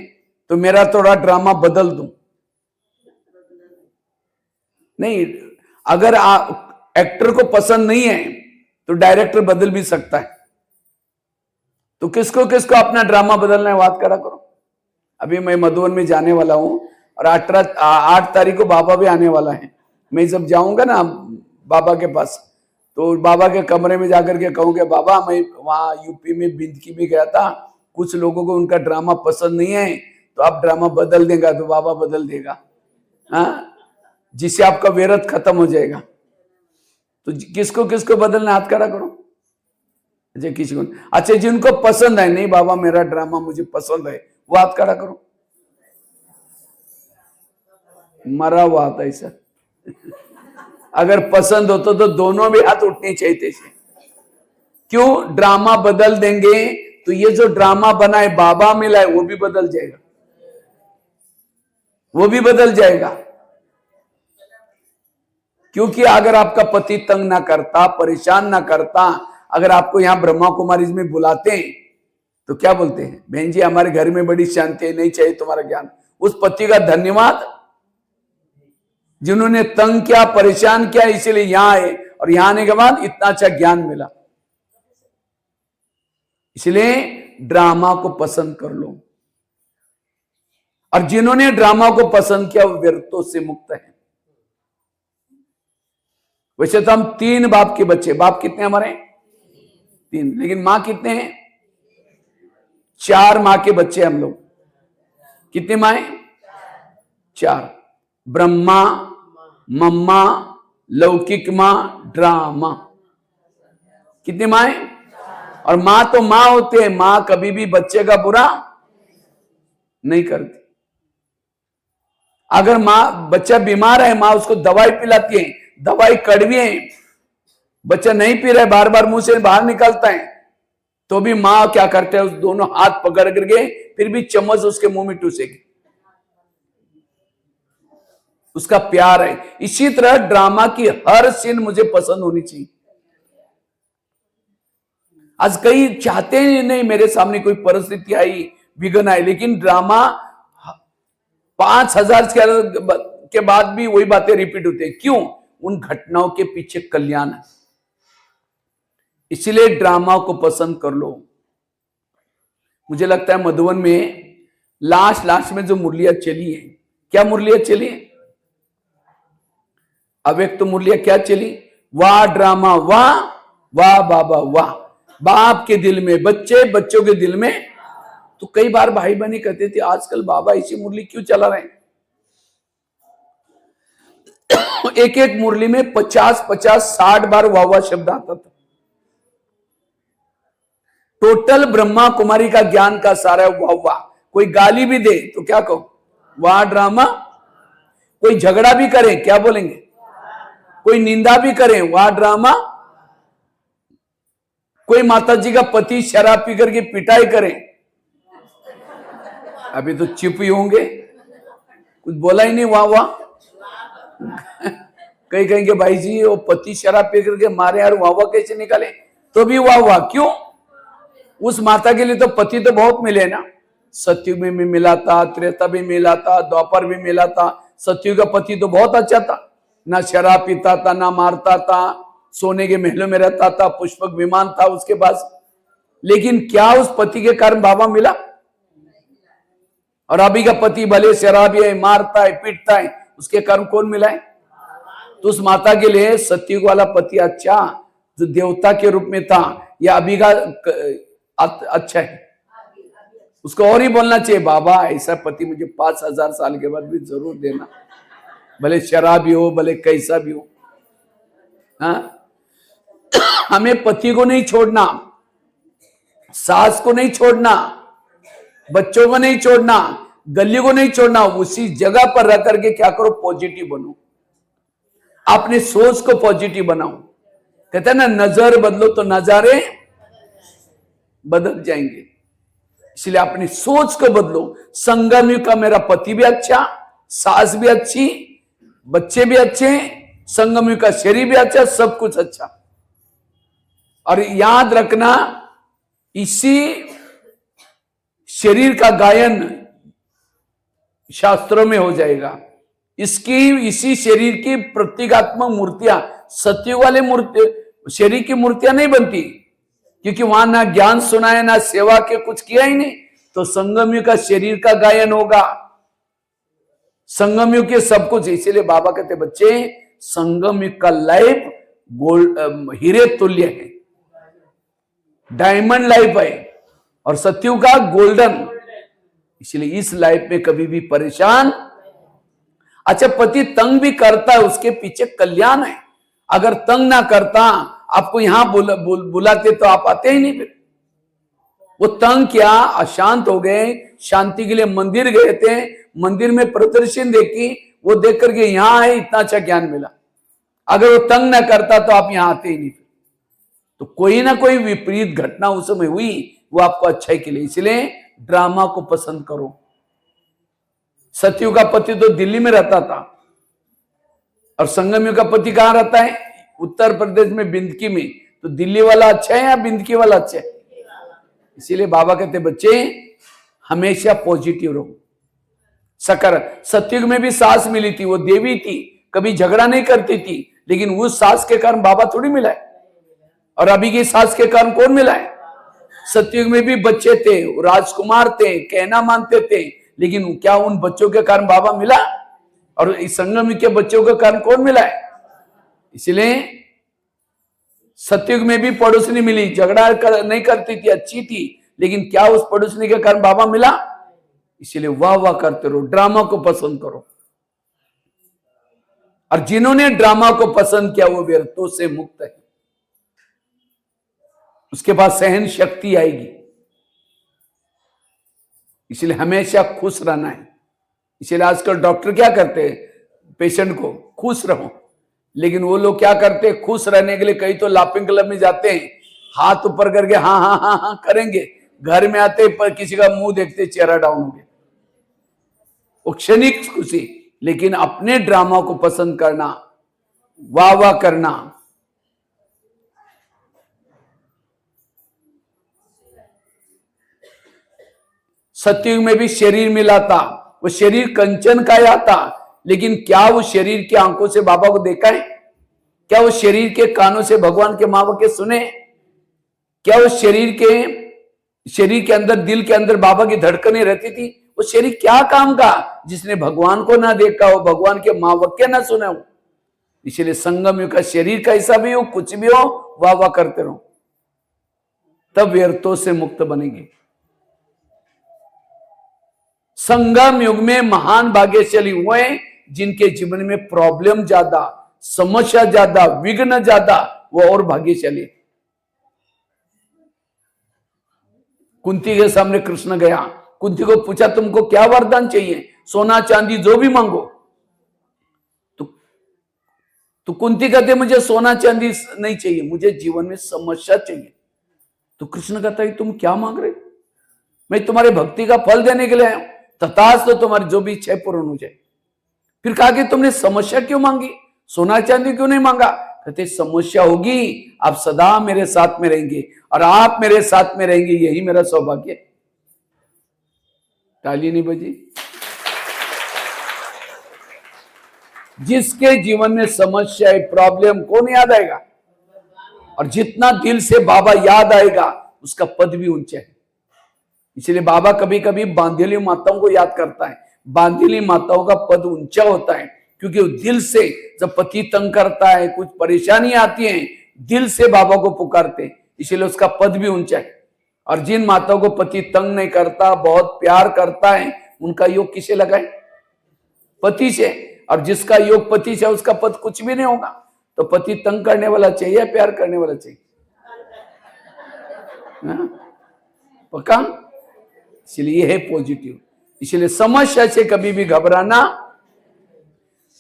Speaker 1: तो मेरा थोड़ा ड्रामा बदल दूं। नहीं, अगर एक्टर को पसंद नहीं है तो डायरेक्टर बदल भी सकता है। तो किसको किसको अपना ड्रामा बदलना है, बात करा करो। अभी मैं मधुबन में जाने वाला हूं और 8 तारीख को बाबा भी आने वाला है। मैं जब जाऊंगा ना बाबा के पास, तो बाबा के कमरे में जाकर के कहूंगा, बाबा मैं वहां यूपी में बिंदकी में गया था, कुछ लोगों को उनका ड्रामा पसंद नहीं है, तो आप ड्रामा बदल देगा? तो बाबा बदल देगा, हाँ, जिससे आपका व्यर्थ खत्म हो जाएगा। तो किसको किसको बदलना, हाथ खड़ा करो। अच्छा किसी को, अच्छा जिनको पसंद है, नहीं बाबा मेरा ड्रामा मुझे पसंद है, वो हाथ खड़ा करो। मरा हुआ हाथ है सर। अगर पसंद हो तो दोनों भी हाथ उठने चाहिए थे। क्यों? ड्रामा बदल देंगे तो तो ये जो ड्रामा बना है बाबा मिला है वो भी बदल जाएगा, वो भी बदल जाएगा। क्योंकि अगर आपका पति तंग ना करता, परेशान ना करता, अगर आपको यहां ब्रह्मा कुमारी में बुलाते हैं तो क्या बोलते हैं, बहन जी हमारे घर में बड़ी शांति है, नहीं चाहिए तुम्हारा ज्ञान। उस पति का धन्यवाद जिन्होंने तंग किया, परेशान किया, इसीलिए यहां आए और यहां आने के बाद इतना अच्छा ज्ञान मिला। इसलिए ड्रामा को पसंद कर लो, और जिन्होंने ड्रामा को पसंद किया वो व्यर्थों से मुक्त है। वैसे तो हम 3 बाप के बच्चे, बाप कितने हमारे 3, लेकिन मां कितने हैं 4 मां के बच्चे हम लोग। कितने माँ हैं 4, ब्रह्मा, मम्मा, लौकिक मां, ड्रामा। कितने माँ हैं? और मां तो मां होते हैं, मां कभी भी बच्चे का बुरा नहीं करती। अगर मां, बच्चा बीमार है, मां उसको दवाई पिलाती है, दवाई कड़वी है, बच्चा नहीं पी रहा है, बार बार मुंह से बाहर निकलता है, तो भी मां क्या करते हैं, उस दोनों हाथ पकड़ करके फिर भी चम्मच उसके मुंह में टूसेगी, उसका प्यार है। इसी तरह ड्रामा की हर सीन मुझे पसंद होनी चाहिए। आज कई चाहते ही नहीं मेरे सामने कोई परिस्थिति आई, विघ्न आई, लेकिन ड्रामा 5000 के बाद भी वही बातें रिपीट होती है। क्यों? उन घटनाओं के पीछे कल्याण है। इसलिए ड्रामा को पसंद कर लो। मुझे लगता है मधुबन में लास्ट में जो मुरलियां चली है, क्या मुरलियां चली है? अव्यक्त तो मुरलियां क्या चली? वाह ड्रामा वाह, वाह बाबा वाह, बाप के दिल में बच्चे, बच्चों के दिल में। तो कई बार भाई बहनी कहते थे आजकल बाबा इसी मुरली क्यों चला रहे हैं? एक एक मुरली में 50-60 बार वाह वाह शब्द आता था। टोटल ब्रह्मा कुमारी का ज्ञान का सारा वाह वाह। कोई गाली भी दे तो क्या कहो? वाह ड्रामा। कोई झगड़ा भी करे क्या बोलेंगे? कोई निंदा भी करे वाह ड्रामा। कोई माताजी का पति शराब पी करके पिटाई करे, अभी तो चुप ही होंगे, कुछ बोला ही नहीं वाह वाह। कहीं कहेंगे भाई जी वो पति शराब पी करके मारे यार, वाह वाह कैसे निकाले? तो भी वाह वाह क्यों? उस माता के लिए तो पति तो बहुत मिले ना। सतयुग में भी मिला था, त्रेता भी मिला था, द्वापर भी मिला था। सतयुग का पति तो बहुत अच्छा था, ना शराब पीता था, ना मारता था, सोने के महलों में रहता था, पुष्पक विमान था उसके पास। लेकिन क्या उस पति के कारण बाबा मिला? और अभी का पति भले शराबी है, मारता है, पीटता है, उसके कारण कौन मिला है? तो उस माता के लिए सतयुग वाला पति अच्छा, जो देवता के रूप में था, या अभी का अच्छा है? उसको और ही बोलना चाहिए बाबा ऐसा पति मुझे 5000 साल के बाद भी जरूर देना, भले शराबी हो, भले कैसा भी हो। हाँ? हमें पति को नहीं छोड़ना, सास को नहीं छोड़ना, बच्चों को नहीं छोड़ना, गली को नहीं छोड़ना। उसी जगह पर रह करके क्या करो? पॉजिटिव बनो, अपनी सोच को पॉजिटिव बनाओ। कहते हैं ना नजर बदलो तो नजारे बदल जाएंगे। इसलिए अपनी सोच को बदलो। संगम का मेरा पति भी अच्छा, सास भी अच्छी, बच्चे भी अच्छे, संगम का शरीर भी अच्छा, सब कुछ अच्छा। और याद रखना इसी शरीर का गायन शास्त्रों में हो जाएगा। इसी शरीर की प्रतीकात्मक मूर्तियां, सतयुग वाले मूर्ति शरीर की मूर्तियां नहीं बनती, क्योंकि वहां ना ज्ञान सुनाए ना सेवा के कुछ किया ही नहीं। तो संगमयुग का शरीर का गायन होगा, संगमयुग के सब कुछ। इसीलिए बाबा कहते बच्चे संगमयुग का लाइफ गोल्ड, हीरे तुल्य है, डायमंड लाइफ है, और सतयुग का गोल्डन। इसलिए इस लाइफ में कभी भी परेशान। अच्छा पति तंग भी करता है, उसके पीछे कल्याण है। अगर तंग ना करता, आपको यहां बुलाते तो आप आते ही नहीं। फिर वो तंग किया, अशांत हो गए, शांति के लिए मंदिर गए थे, मंदिर में प्रदर्शन देखी, वो देख करके यहां आए, इतना अच्छा ज्ञान मिला। अगर वो तंग ना करता तो आप यहां आते ही नहीं। तो कोई ना कोई विपरीत घटना उस समय हुई, वो आपको अच्छाई के लिए, इसलिए ड्रामा को पसंद करो। सतयुग का पति तो दिल्ली में रहता था और संगम युग का पति कहां रहता है? उत्तर प्रदेश में बिंदकी में। तो दिल्ली वाला अच्छा है या बिंदकी वाला अच्छा है? इसीलिए बाबा कहते बच्चे हमेशा पॉजिटिव रहो, सकर। सतयुग में भी सास मिली थी, वो देवी थी, कभी झगड़ा नहीं करती थी, लेकिन उस सास के कारण बाबा थोड़ी मिला है। और अभी की सास के कारण कौन मिला है? सतयुग में भी बच्चे थे, राजकुमार थे, कहना मानते थे, लेकिन क्या उन बच्चों के कारण बाबा मिला? और इस संगम के बच्चों के कारण कौन मिला है? इसलिए सतयुग में भी पड़ोसनी मिली, झगड़ा नहीं करती थी, अच्छी थी, लेकिन क्या उस पड़ोसनी के कारण बाबा मिला? इसलिए वाह वाह करते रहो, ड्रामा को पसंद करो। और जिन्होंने ड्रामा को पसंद किया वो व्यर्थों से मुक्त है, उसके बाद सहन शक्ति आएगी। इसलिए हमेशा खुश रहना है। इसलिए आजकल डॉक्टर क्या करते हैं? पेशेंट को खुश रहो, लेकिन वो लोग क्या करते हैं? खुश रहने के लिए कई तो लाफिंग क्लब में जाते हैं, हाथ ऊपर करके हाँ हाँ हाँ हाँ करेंगे, घर में आते पर किसी का मुंह देखते चेहरा डाउन हो गया। वो क्षणिक खुशी, लेकिन अपने ड्रामा को पसंद करना, वाह वाह करना। सतयुग में भी शरीर मिला था, वो शरीर कंचन का या था, लेकिन क्या वो शरीर की आंखों से बाबा को देखा है? क्या वो शरीर के कानों से भगवान के माँ के सुने? क्या वो शरीर के अंदर, दिल के अंदर बाबा की धड़कनें रहती थी? वो शरीर क्या काम का, जिसने भगवान को ना देखा हो, भगवान के माँ वाक्य ना सुने हो। इसलिए संगम युग का शरीर कैसा भी हो, कुछ भी हो, वाह वाह करते रहो, तब व्यर्थों से मुक्त बनेंगे। संगम युग में महान भाग्यशाली हुए जिनके जीवन में प्रॉब्लम ज्यादा, समस्या ज्यादा, विघ्न ज्यादा, वो और भाग्यशाली। कुंती के सामने कृष्ण गया, कुंती को पूछा तुमको क्या वरदान चाहिए? सोना चांदी जो भी मांगो। तो कुंती कहते मुझे सोना चांदी नहीं चाहिए, मुझे जीवन में समस्या चाहिए। तो कृष्ण कहता है तुम क्या मांग रहे? मैं तुम्हारे भक्ति का फल देने के लिए आया हूं, तथास तो तुम्हारी जो भी इच्छा पूर्ण हो जाए। फिर कहा कि तुमने समस्या क्यों मांगी, सोना चांदी क्यों नहीं मांगा? कहते समस्या होगी, आप सदा मेरे साथ में रहेंगे, और आप मेरे साथ में रहेंगे, यही मेरा सौभाग्य। ताली नहीं बजी। जिसके जीवन में समस्या है, प्रॉब्लम, कौन याद आएगा? और जितना दिल से बाबा याद आएगा उसका पद भी ऊंचा है। इसलिए बाबा कभी कभी बांधेली माताओं को याद करता है। बांधेली माताओं का पद ऊंचा होता है, क्योंकि वो दिल से, जब पति तंग करता है, कुछ परेशानी आती है, दिल से बाबा को पुकारते हैं, इसलिए उसका पद भी ऊंचा है। और जिन माताओं को पति तंग नहीं करता, बहुत प्यार करता है, उनका योग किसे लगाए? पति से। और जिसका योग पति से, उसका पद कुछ भी नहीं होगा। तो पति तंग करने वाला चाहिए, प्यार करने वाला चाहिए? पक्का? इसलिए है पॉजिटिव। इसलिए समस्या से कभी भी घबराना।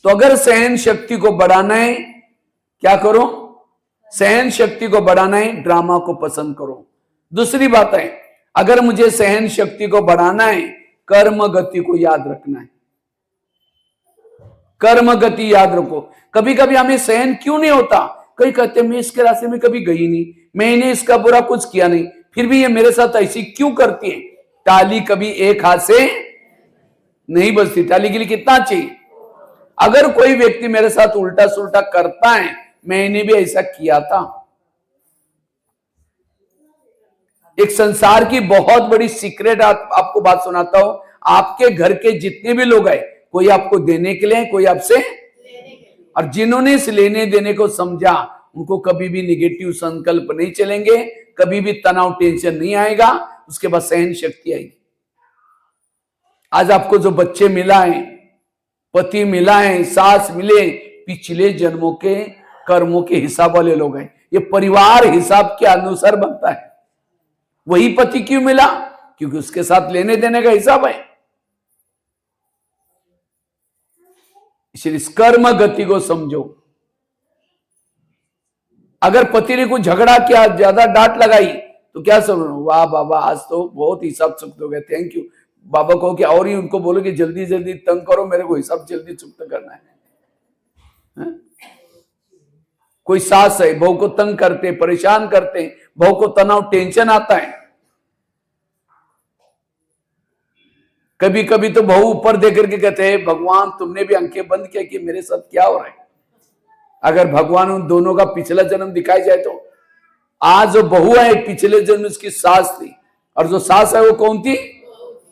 Speaker 1: तो अगर सहन शक्ति को बढ़ाना है, क्या करो? सहन शक्ति को बढ़ाना है, ड्रामा को पसंद करो। दूसरी बात है, अगर मुझे सहन शक्ति को बढ़ाना है, कर्म गति को याद रखना है। कर्म गति याद रखो। कभी कभी हमें सहन क्यों नहीं होता? कई कहते मैं इसके रास्ते में कभी गई नहीं, मैंने इसका बुरा कुछ किया नहीं, फिर भी ये मेरे साथ ऐसी क्यों करती है? ताली कभी एक हाथ से नहीं बजती, ताली के लिए कितना चाहिए? अगर कोई व्यक्ति मेरे साथ उल्टा सुल्टा करता है, मैंने भी ऐसा किया था। एक संसार की बहुत बड़ी सीक्रेट आपको बात सुनाता हूं। आपके घर के जितने भी लोग हैं, कोई आपको देने के लिए, कोई आपसे लेने के लिए। और जिन्होंने इस लेने देने को समझा, उनको कभी भी निगेटिव संकल्प नहीं चलेंगे, कभी भी तनाव टेंशन नहीं आएगा, उसके बाद सहन शक्ति आएगी। आज आपको जो बच्चे मिला है, पति मिला है, सास मिले, पिछले जन्मों के कर्मों के हिसाब वाले लोग हैं। ये परिवार हिसाब के अनुसार बनता है। वही पति क्यों मिला? क्योंकि उसके साथ लेने देने का हिसाब है। इसलिए इस कर्म गति को समझो। अगर पति ने कुछ झगड़ा किया, ज्यादा डांट लगाई, तो क्या समझो, वाह बाबा आज तो बहुत हिसाब चुकत हो गया, थैंक यू। बाबा को कि और ही उनको बोलो कि जल्दी जल्दी तंग करो, मेरे को हिसाब जल्दी चुकता करना है? कोई सास है, बहू को तंग करते, परेशान करते, बहू को तनाव टेंशन आता है। कभी कभी तो बहू ऊपर देख करके कहते हैं भगवान तुमने भी आंखें बंद किया कि मेरे साथ क्या हो रहा है। अगर भगवान उन दोनों का पिछला जन्म दिखाई जाए तो आज जो बहू है पिछले जन्म उसकी सास थी, और जो सास है वो कौन थी?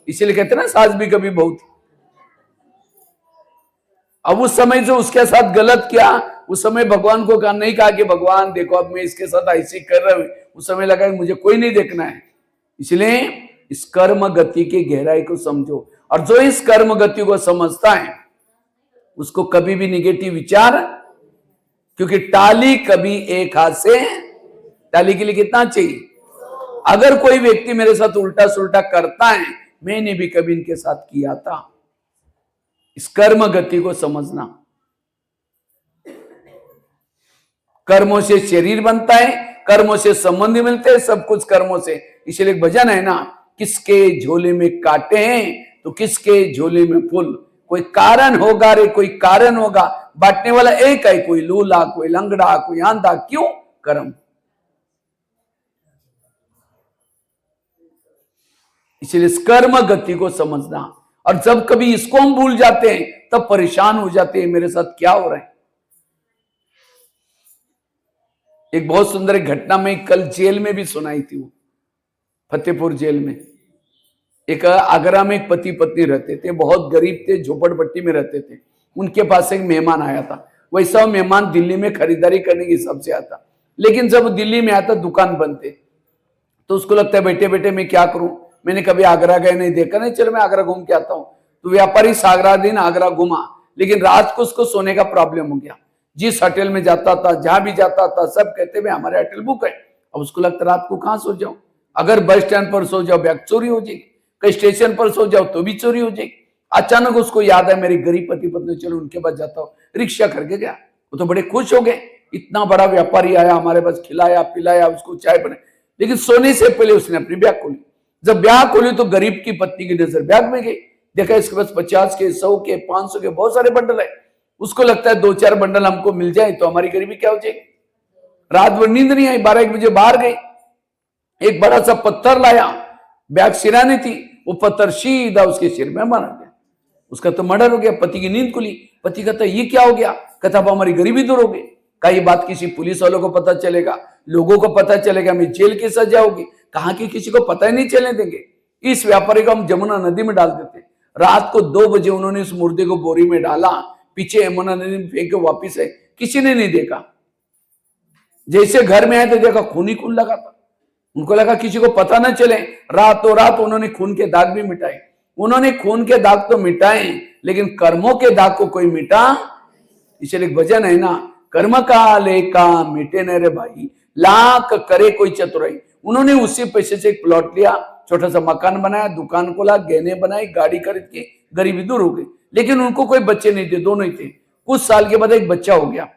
Speaker 1: इसीलिए कहते ना सास भी कभी बहू थी। अब उस समय जो उसके साथ गलत किया, उस समय भगवान को कहा नहीं, कहा कि भगवान देखो अब मैं इसके साथ ऐसे कर रहा हूं, उस समय लगा कि मुझे कोई नहीं देखना है। इसलिए इस कर्म गति की गहराई को समझो, और जो इस कर्म गति को समझता है उसको कभी भी निगेटिव विचार, क्योंकि टाली कभी एक हाथ से, टाली के लिए कितना चाहिए? अगर कोई व्यक्ति मेरे साथ उल्टा सुल्टा करता है, मैंने भी कभी इनके साथ किया था। इस कर्म गति को समझना। कर्मों से शरीर बनता है, कर्मों से संबंध मिलते हैं, सब कुछ कर्मों से। इसलिए एक भजन है ना, किसके झोले में कांटे हैं तो किसके झोले में फूल। कोई कारण होगा रे, कोई कारण होगा, बांटने वाला एक है, कोई लूला, कोई लंगड़ा, कोई आंधा, क्यों? कर्म। इसलिए इस कर्म गति को समझना, और जब कभी इसको हम भूल जाते हैं तब परेशान हो जाते हैं, मेरे साथ क्या हो रहा है। एक बहुत सुंदर घटना में कल जेल में भी सुनाई थी, वो फतेहपुर जेल में। एक आगरा में एक पति पत्नी रहते थे, बहुत गरीब थे, झोपड़पट्टी में रहते थे। उनके पास एक मेहमान आया था। वैसा मेहमान दिल्ली में खरीदारी करने के हिसाब से आता, लेकिन जब दिल्ली में आता दुकान बंद थे, तो उसको लगता है बेटे बेटे मैं क्या करूं, मैंने कभी आगरा गए नहीं, देखा नहीं, चलो मैं आगरा घूम के आता हूं। तो व्यापारी सागरा दिन आगरा घुमा, लेकिन रात को उसको सोने का प्रॉब्लम हो गया। जिस होटल में जाता था, जहां भी जाता था, सब कहते हुए हमारे होटल बुक है। अब उसको लगता रात को कहां सो जाऊं, अगर बस स्टैंड पर सो जाओ बैग चोरी हो जाएगी, कहीं स्टेशन पर सो जाओ तो भी चोरी हो जाएगी। अचानक उसको याद है मेरी गरीब पति पत्नी, चलो उनके पास जाता हूँ। रिक्शा करके गया, वो तो बड़े खुश हो गए, इतना बड़ा व्यापारी आया हमारे पास, खिलाया पिलाया, उसको चाय बने। लेकिन सोने से पहले उसने अपनी बैग खोली। जब बैग खोली तो गरीब की पत्नी की नजर बैग में गई, देखा इसके पास 50 के, 100 के, 500 के बहुत सारे बंडल है। उसको लगता है 2-4 बंडल हमको मिल जाए तो हमारी गरीबी क्या हो जाएगी। रात भर नींद नहीं आई, 12-1 बजे बाहर गई, एक बड़ा सा पत्थर लाया, बैग सिरानी थी, वो पत्थर सीधा उसके सिर में मार गया। उसका तो मर्डर हो गया। पति की नींद खुली, पति कहता ये क्या हो गया, कहता अब हमारी गरीबी दूर हो गई। का ये बात किसी पुलिस वालों को पता चलेगा, लोगों को पता चलेगा, हमें जेल की सजा होगी। कहां की किसी को पता ही नहीं चलने देंगे। इस व्यापारी को हम जमुना नदी में डाल देते। रात को 2 बजे उन्होंने उस मुर्दे को बोरी में डाला, पीछे यमुना नदी में फेंक के वापिस है, किसी ने नहीं देखा। जैसे घर में आए तो देखा खून ही खून लगा था। उनको लगा किसी को पता न चले, रातों रात उन्होंने खून के दाग भी मिटाए। उन्होंने खून के दाग तो मिटाए, लेकिन कर्मों के दाग को कोई मिटा। इसलिए एक भजन है ना, कर्म का लेका मिटे न रे भाई, लाख करे कोई चतुराई। उन्होंने उसी पैसे से एक प्लॉट लिया, छोटा सा मकान बनाया, दुकान खोला, गहने बनाए, गाड़ी खरीद के, गरीबी दूर हो गई। लेकिन उनको कोई बच्चे नहीं थे, दोनों ही थे। कुछ साल के बाद एक बच्चा हो गया,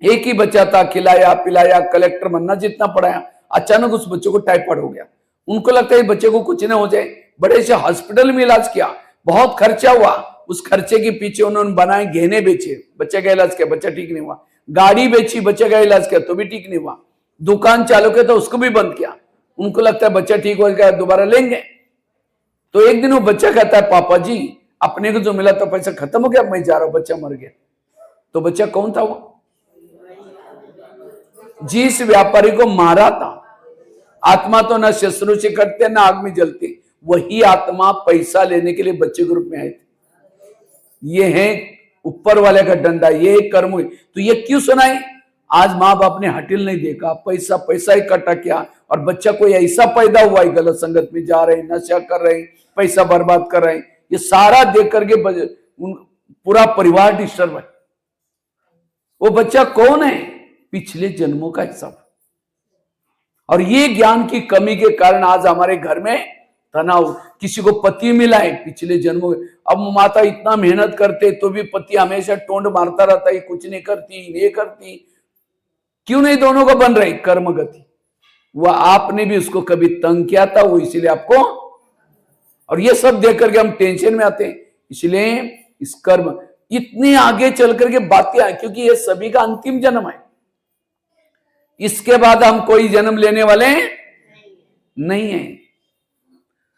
Speaker 1: एक ही बच्चा था, खिलाया पिलाया, कलेक्टर बनना जितना पढ़ाया। अचानक उस बच्चे को टाइफाइड हो गया। उनको लगता है बच्चे को कुछ न हो जाए, बड़े से हॉस्पिटल में इलाज किया, बहुत खर्चा हुआ। उस खर्चे के पीछे उन्होंने बनाए गहने बेचे, बच्चे का इलाज किया, बच्चा ठीक नहीं हुआ। गाड़ी बेची, बच्चे का इलाज किया तो भी ठीक नहीं हुआ। दुकान चालू किया तो उसको भी बंद किया। उनको लगता है बच्चा ठीक हो गया दोबारा लेंगे। तो एक दिन वो बच्चा कहता है पापा जी अपने को जो मिला तो पैसा खत्म हो गया, मैं जा रहा हूं, बच्चा मर गया। तो बच्चा कौन था? वो जिस व्यापारी को मारा था। आत्मा तो ना शस्त्रों से कटते ना आग में जलती, वही आत्मा पैसा लेने के लिए बच्चे के रूप में आए थे। ये है ऊपर वाले का डंडा, ये कर्म। तो ये क्यों सुनाई? आज माँ बाप ने हटिल नहीं देखा, पैसा पैसा इकट्ठा किया, और बच्चा कोई ऐसा पैदा हुआ है गलत संगत में जा रहे हैं, नशा कर रहे हैं, पैसा बर्बाद कर रहे हैं। ये सारा देख करके पूरा परिवार डिस्टर्ब है। वो बच्चा कौन है? पिछले जन्मों का हिसाब। और ये ज्ञान की कमी के कारण आज हमारे घर में तनाव। किसी को पति मिला है पिछले जन्मों में, अब माता इतना मेहनत करते तो भी पति हमेशा टोंड मारता रहता है, कुछ नहीं करती, ये करती। क्यों नहीं दोनों को बन रही? कर्म गति। वह आपने भी उसको कभी तंग किया था, वो इसीलिए आपको, और ये सब देख करके हम टेंशन में आते हैं। इसलिए इस कर्म इतने आगे चल करके बातें आए, क्योंकि ये सभी का अंतिम जन्म है। इसके बाद हम कोई जन्म लेने वाले नहीं है।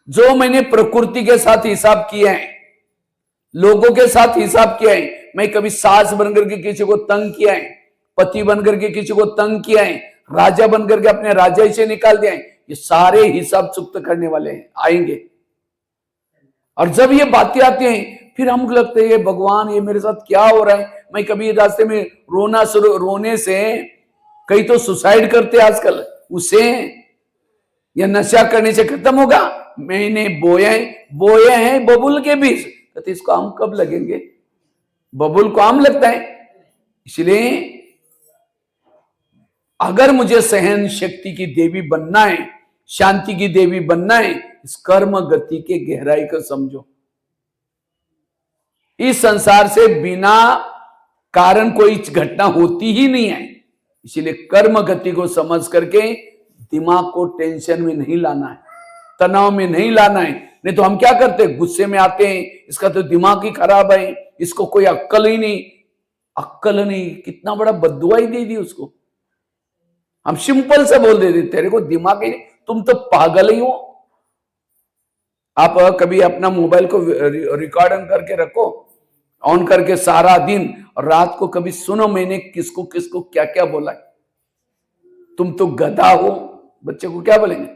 Speaker 1: जो मैंने प्रकृति के साथ हिसाब किया है, लोगों के साथ हिसाब किया है, मैं कभी सास बनकर के किसी को तंग किया है, पति बनकर के किसी को तंग किया है, राजा बनकर के अपने राजा से निकाल दिया है, ये सारे हिसाब चुकता करने वाले हैं, आएंगे। और जब ये बातें आती हैं, फिर हमको लगता है भगवान ये मेरे साथ क्या हो रहा है। मैं कभी रास्ते में रोने से, कई तो सुसाइड करते आजकल, उससे या नशा करने से खत्म होगा। मैंने बोए हैं बबुल के बीज, कहते इसको आम कब लगेंगे, बबुल को आम लगता है। इसलिए अगर मुझे सहन शक्ति की देवी बनना है, शांति की देवी बनना है, इस कर्म गति के गहराई को समझो। इस संसार से बिना कारण कोई घटना होती ही नहीं है। इसलिए कर्म गति को समझ करके दिमाग को टेंशन में नहीं लाना है, तनाव में नहीं लाना है। नहीं तो हम क्या करते हैं, गुस्से में आते हैं, इसका तो दिमाग ही खराब है, इसको कोई अक्कल ही नहीं। अक्कल नहीं, कितना बड़ा बद्दुआ ही दे दी उसको। हम सिंपल से बोल देते, तेरे को दिमाग ही नहीं, तुम तो पागल ही हो। आप कभी अपना मोबाइल को रिकॉर्ड करके रखो, ऑन करके सारा दिन, और रात को कभी सुनो मैंने किसको किसको क्या क्या बोला। तुम तो गधा हो, बच्चे को क्या बोलेंगे,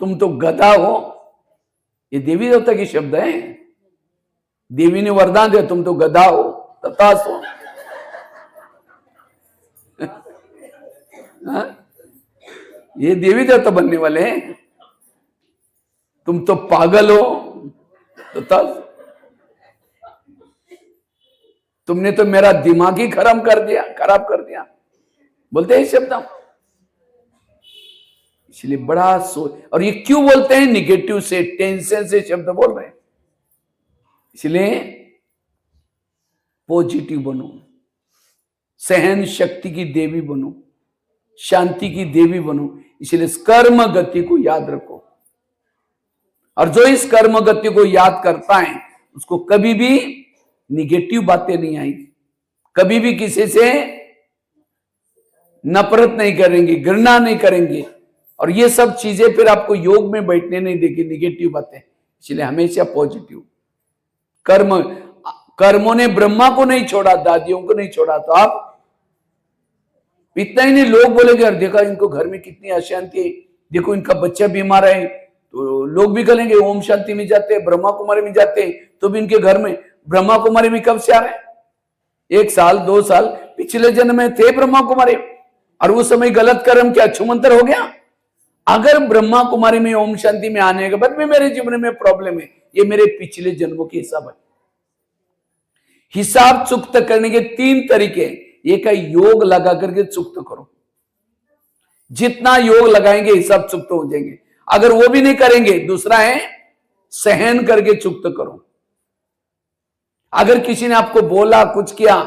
Speaker 1: तुम तो गधा हो। ये देवी देवता की शब्द है, देवी ने वरदान दिया, तुम तो गधा हो, तथास्तु। ये देवी देवता बनने वाले हैं, तुम तो पागल हो, तथास्तु। तुमने तो मेरा दिमाग ही खराब कर दिया, बोलते हैं शब्द। इसलिए बड़ा सोच, और ये क्यों बोलते हैं, निगेटिव से, टेंशन से शब्द बोल रहे हैं। इसलिए पॉजिटिव बनो, सहन शक्ति की देवी बनो, शांति की देवी बनो। इसलिए इस कर्म गति को याद रखो, और जो इस कर्म गति को याद करता है उसको कभी भी निगेटिव बातें नहीं आएंगी, कभी भी किसी से नफरत नहीं करेंगे, घृणा नहीं करेंगे, और ये सब चीजें फिर आपको योग में बैठने नहीं देगी, निगेटिव बातें। इसलिए हमेशा पॉजिटिव। कर्मों ने ब्रह्मा को नहीं छोड़ा, दादियों को नहीं छोड़ा, तो आप इतना ही नहीं, लोग बोलेंगे यार देखा इनको घर में कितनी अशांति है, देखो इनका बच्चा बीमार है, तो लोग भी कहेंगे ओम शांति में जाते हैं, ब्रह्मा कुमारी में जाते हैं, तो भी इनके घर में ब्रह्मा कुमारी में कब से आ रहे हैं, 1 साल 2 साल, पिछले जन्म में थे ब्रह्मा कुमारी, और उस समय गलत कर्म क्या छुमंतर हो गया। अगर ब्रह्मा कुमारी में ओम शांति में आने के बाद भी मेरे जीवन में प्रॉब्लम है, ये मेरे पिछले जन्मों के हिसाब है। हिसाब चुकता करने के 3 तरीके, एक है योग लगा करके चुकता करो। जितना योग लगाएंगे हिसाब चुकता हो जाएंगे। अगर वो भी नहीं करेंगे, दूसरा है सहन करके चुकता करो। अगर किसी ने आपको बोला, कुछ किया,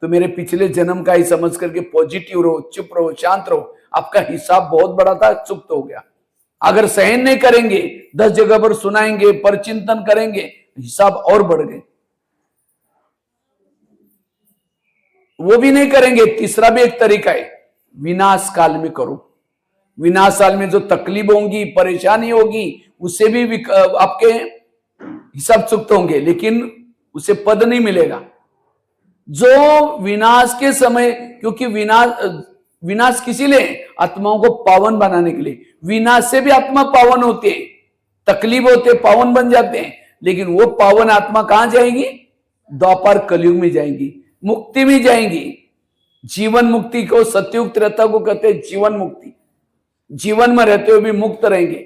Speaker 1: तो मेरे पिछले जन्म का ही समझ करके पॉजिटिव रहो, चुप रहो, शांत रहो, आपका हिसाब बहुत बड़ा था, चुकता हो गया। अगर सहन नहीं करेंगे, 10 जगह पर सुनाएंगे, पर चिंतन करेंगे, हिसाब और बढ़ गए। वो भी नहीं करेंगे, तीसरा भी एक तरीका है, विनाश काल में करो। विनाश काल में जो तकलीफ होंगी, परेशानी होगी, उससे भी आपके हिसाब चुकते होंगे, लेकिन उसे पद नहीं मिलेगा। जो विनाश के समय, क्योंकि विनाश किसी लिए, आत्माओं को पावन बनाने के लिए। विनाश से भी आत्मा पावन होते हैं, तकलीफ होते, पावन बन जाते हैं, लेकिन वो पावन आत्मा कहां जाएगी, द्वापर कलयुग में जाएंगी, मुक्ति में जाएंगी। जीवन मुक्ति को, सत्युग त्रेता को कहते हैं जीवन मुक्ति। जीवन में रहते हुए भी मुक्त रहेंगे।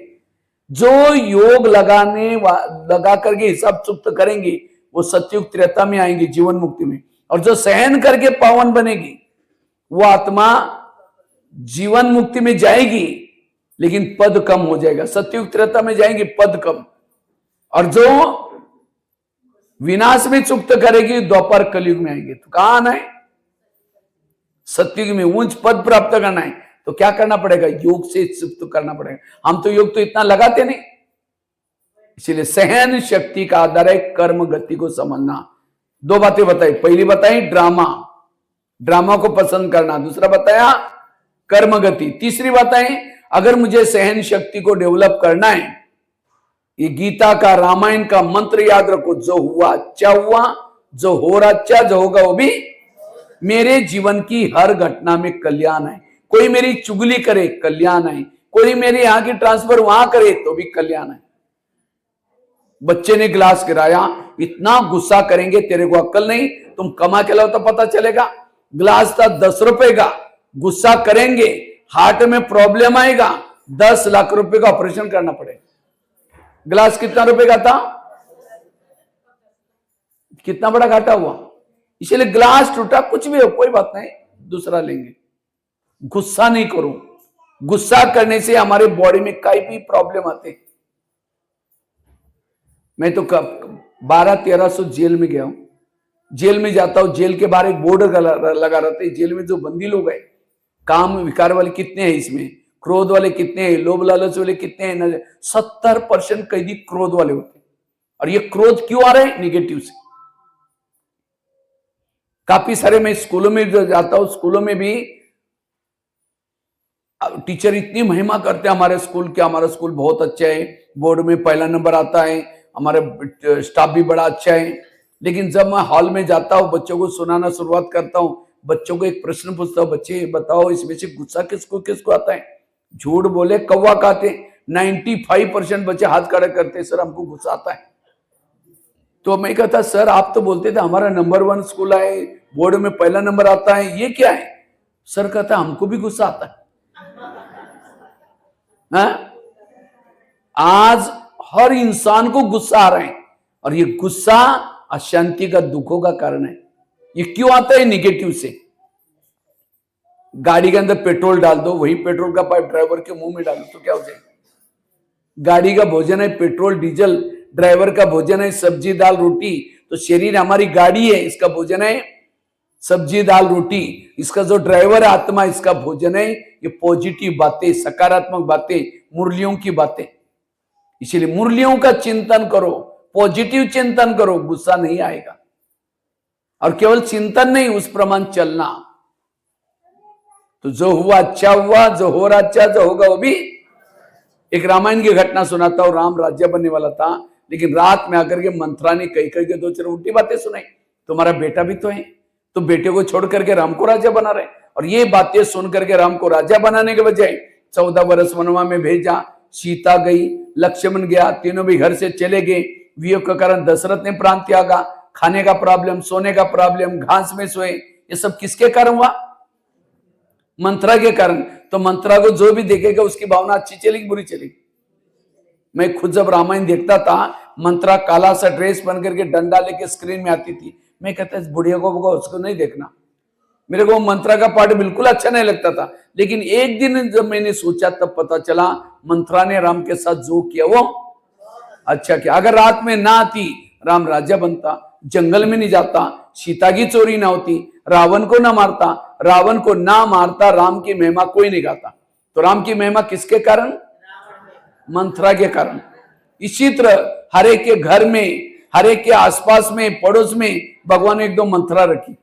Speaker 1: जो योग लगा करके हिसाब चुकता करेंगे, वो सत्युग त्रेता में आएंगे, जीवन मुक्ति में। और जो सहन करके पावन बनेगी, वो आत्मा जीवन मुक्ति में जाएगी, लेकिन पद कम हो जाएगा। सत्युग त्रेता में जाएंगे, पद कम। और जो विनाश में चुकता करेगी, द्वापर कलयुग में आएंगे। तो कहां आना है, सत्युग में उच्च पद प्राप्त करना है, तो क्या करना पड़ेगा, योग से युक्त करना पड़ेगा। हम तो योग तो इतना लगाते नहीं। इसलिए सहन शक्ति का आधार है कर्म गति को समझना। दो बातें बताई, पहली बताई ड्रामा, ड्रामा को पसंद करना, दूसरा बताया कर्म गति, तीसरी बताई अगर मुझे सहन शक्ति को डेवलप करना है, ये गीता का रामायण का मंत्र याद रखो, जो हुआ अच्छा हुआ, जो हो रहा अच्छा, जो होगा वो भी। मेरे जीवन की हर घटना में कल्याण है। कोई मेरी चुगली करे कल्याण है, कोई मेरे यहां की ट्रांसफर वहां करे तो भी कल्याण है। बच्चे ने गिलास गिराया, इतना गुस्सा करेंगे, तेरे को अक्ल नहीं, तुम कमा के लाओ तो पता चलेगा। गिलास था 10 रुपए का, गुस्सा करेंगे, हार्ट में प्रॉब्लम आएगा, 10 लाख रुपए का ऑपरेशन करना पड़ेगा। गिलास कितना रुपए का था, कितना बड़ा घाटा हुआ। इसलिए गिलास टूटा, कुछ भी हो कोई बात नहीं, दूसरा लेंगे। गुस्सा नहीं करो, गुस्सा करने से हमारे बॉडी में कई भी प्रॉब्लम आते। मैं तो 1200-1300 जेल में गया हूं। जेल में जाता हूं, जेल के बाहर एक बोर्ड लगा रहता है, जेल में जो बंदी लोग हैं, काम विकार वाले कितने हैं इसमें, क्रोध वाले कितने हैं, लोभ लालच वाले कितने हैं, 70% कैदी क्रोध वाले होते हैं। और ये क्रोध क्यों आ रहे हैं, निगेटिव से। काफी सारे मैं स्कूलों में जो जाता हूं, स्कूलों में भी टीचर इतनी महिमा करते हैं हमारे स्कूल के, हमारा स्कूल बहुत अच्छा है, बोर्ड में पहला नंबर आता है, हमारा स्टाफ भी बड़ा अच्छा है। लेकिन जब मैं हॉल में जाता हूं, बच्चों को सुनाना शुरुआत करता हूं, बच्चों को एक प्रश्न पूछता हूं, बच्चे बताओ इसमें से गुस्सा किसको किसको आता है। झूठ बोले कौवा खाते, 95% बच्चे हाथ खड़े करते, सर हमको गुस्सा आता है। तो मैं कहता सर आप तो बोलते थे हमारा नंबर 1 स्कूल है, बोर्ड में पहला नंबर आता है, ये क्या है। सर कहता हमको भी गुस्सा आता है। आज हर इंसान को गुस्सा आ रहा है, और ये गुस्सा अशांति का, दुखों का कारण है। ये क्यों आता है, निगेटिव से। गाड़ी के अंदर पेट्रोल डाल दो, वही पेट्रोल का पाइप ड्राइवर के मुंह में डालो तो क्या हो जाएगा। गाड़ी का भोजन है पेट्रोल डीजल, ड्राइवर का भोजन है सब्जी दाल रोटी, तो शरीर हमारी गाड़ी है, इसका भोजन है सब्जी दाल रोटी, इसका जो ड्राइवर है आत्मा, इसका भोजन है ये पॉजिटिव बातें, सकारात्मक बातें, मुरलियों की बातें। इसीलिए मुरलियों का चिंतन करो, पॉजिटिव चिंतन करो, गुस्सा नहीं आएगा। और केवल चिंतन नहीं, उस प्रमाण चलना। तो जो हुआ अच्छा हुआ, जो हो रहा अच्छा, जो होगा वो भी। एक रामायण की घटना सुनाता हूं। राम राज्य बनने वाला था, लेकिन रात में आकर के मंत्रा ने कई कई के 2-4 उल्टी बातें सुनाई। तुम्हारा बेटा भी तो है, तो बेटे को छोड़ करके राम को राजा बना रहे। और ये बातें सुन करके राम को राजा बनाने के बजाय 14 वर्ष वनवा में भेजा। सीता गई, लक्ष्मण गया, तीनों भी घर से चले गए। वियोग के कारण दशरथ ने प्राण त्यागा। खाने का प्रॉब्लम, सोने का प्रॉब्लम, घास में सोए, ये सब किसके कारण हुआ, मंत्रा के कारण। तो मंत्रा को जो भी देखेगा उसकी भावना अच्छी चलेगी बुरी चलेगी। मैं खुद जब रामायण देखता था, मंत्रा काला सा ड्रेस पहन करके डंडा लेके स्क्रीन में आती थी, मैं कहता इस बुढ़िया को उसको नहीं देखना। मेरे को मंत्रा का पार्ट बिल्कुल अच्छा नहीं लगता था। लेकिन एक दिन जब मैंने सोचा तब पता चला मंत्रा ने राम के साथ जो किया वो अच्छा किया। अगर रात में ना आती, राम राजा बनता, जंगल में नहीं जाता, सीता की चोरी ना होती, रावण को ना मारता, रावण को ना मारता, राम की महिमा कोई नहीं गाता। तो राम की महिमा किसके कारण, मंत्रा के कारण। इसी तरह हर एक के घर में, हर एक के आसपास में, पड़ोस में भगवान ने 1-2 मंत्रा रखी।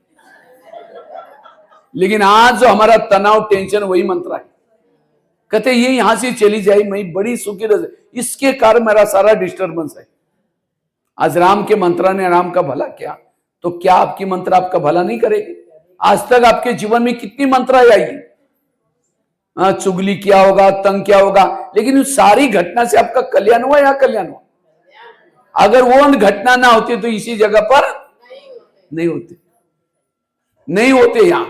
Speaker 1: लेकिन आज जो हमारा तनाव, टेंशन, वही मंत्रा है। कहते ये यहां से चली जाए, मैं बड़ी सुखी रह, इसके कारण मेरा सारा डिस्टर्बेंस है। आज राम के मंत्रा ने राम का भला किया, तो क्या आपकी मंत्रा आपका भला नहीं करेगी। आज तक आपके जीवन में कितनी मंत्रा आई, चुगली किया होगा, तंग किया होगा, लेकिन उस सारी घटना से आपका कल्याण हुआ या कल्याण हुआ। अगर वो घटना ना होती तो इसी जगह पर नहीं होते यहां।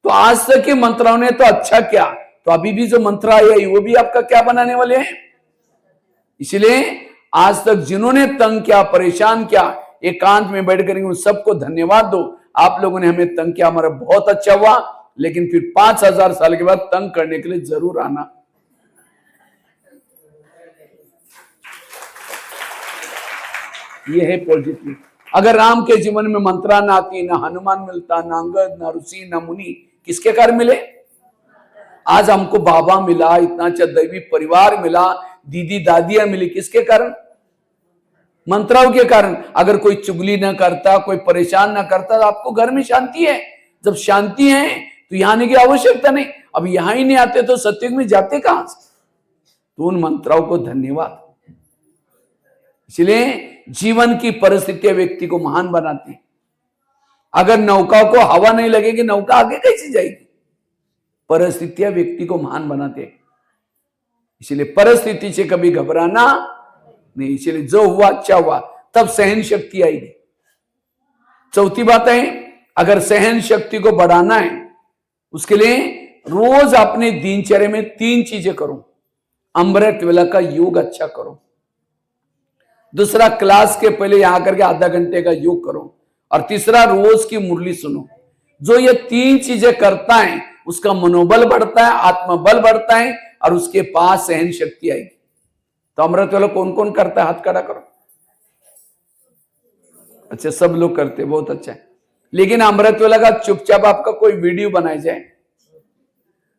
Speaker 1: तो आज तक के मंत्राओं ने तो अच्छा किया, तो अभी भी जो मंत्र आई वो भी आपका क्या बनाने वाले हैं। इसलिए आज तक जिन्होंने तंग किया, परेशान किया, एकांत में बैठ कर उन सबको धन्यवाद दो। आप लोगों ने हमें तंग किया, हमारा बहुत अच्छा हुआ, लेकिन फिर 5000 साल के बाद तंग करने के लिए जरूर आना। ये है पॉजिटिव। अगर राम के जीवन में मंत्रा ना आती, ना हनुमान मिलता, ना अंगद, ना ऋषि, ना मुनि, किसके कारण मिले, आज हमको बाबा मिला, इतना अच्छा दैवी परिवार मिला, दीदी दादियां मिली, किसके कारण? मंत्राओं के कारण। अगर कोई चुगली ना करता, कोई परेशान ना करता, तो आपको घर में शांति है। जब शांति है तो यहां आने की आवश्यकता नहीं। अब यहां ही नहीं आते तो सत्युग में जाते कहां से? तो उन मंत्राओं को धन्यवाद। इसलिए जीवन की परिस्थितियां व्यक्ति को महान बनाती है। अगर नौका को हवा नहीं लगेगी, नौका आगे कैसे जाएगी? परिस्थितियां व्यक्ति को महान बनाते हैं। इसलिए परिस्थिति से कभी घबराना नहीं। इसलिए जो हुआ अच्छा हुआ, तब सहन शक्ति आएगी। चौथी बात है, अगर सहन शक्ति को बढ़ाना है, उसके लिए रोज अपने दिनचर्या में 3 चीजें करो। अमृत वेला का योग अच्छा करो। दूसरा, क्लास के पहले यहां करके आधा घंटे का योग करो। और तीसरा, रोज की मुरली सुनो। जो ये 3 चीजें करता है उसका मनोबल बढ़ता है, आत्मबल बढ़ता है, और उसके पास सहन शक्ति आएगी। तो अमृत वेला कौन कौन करता है? हाथ खड़ा करो। अच्छा, सब लोग करते, बहुत अच्छा है। लेकिन अमृत वेला का चुपचाप आपका कोई वीडियो बनाई जाए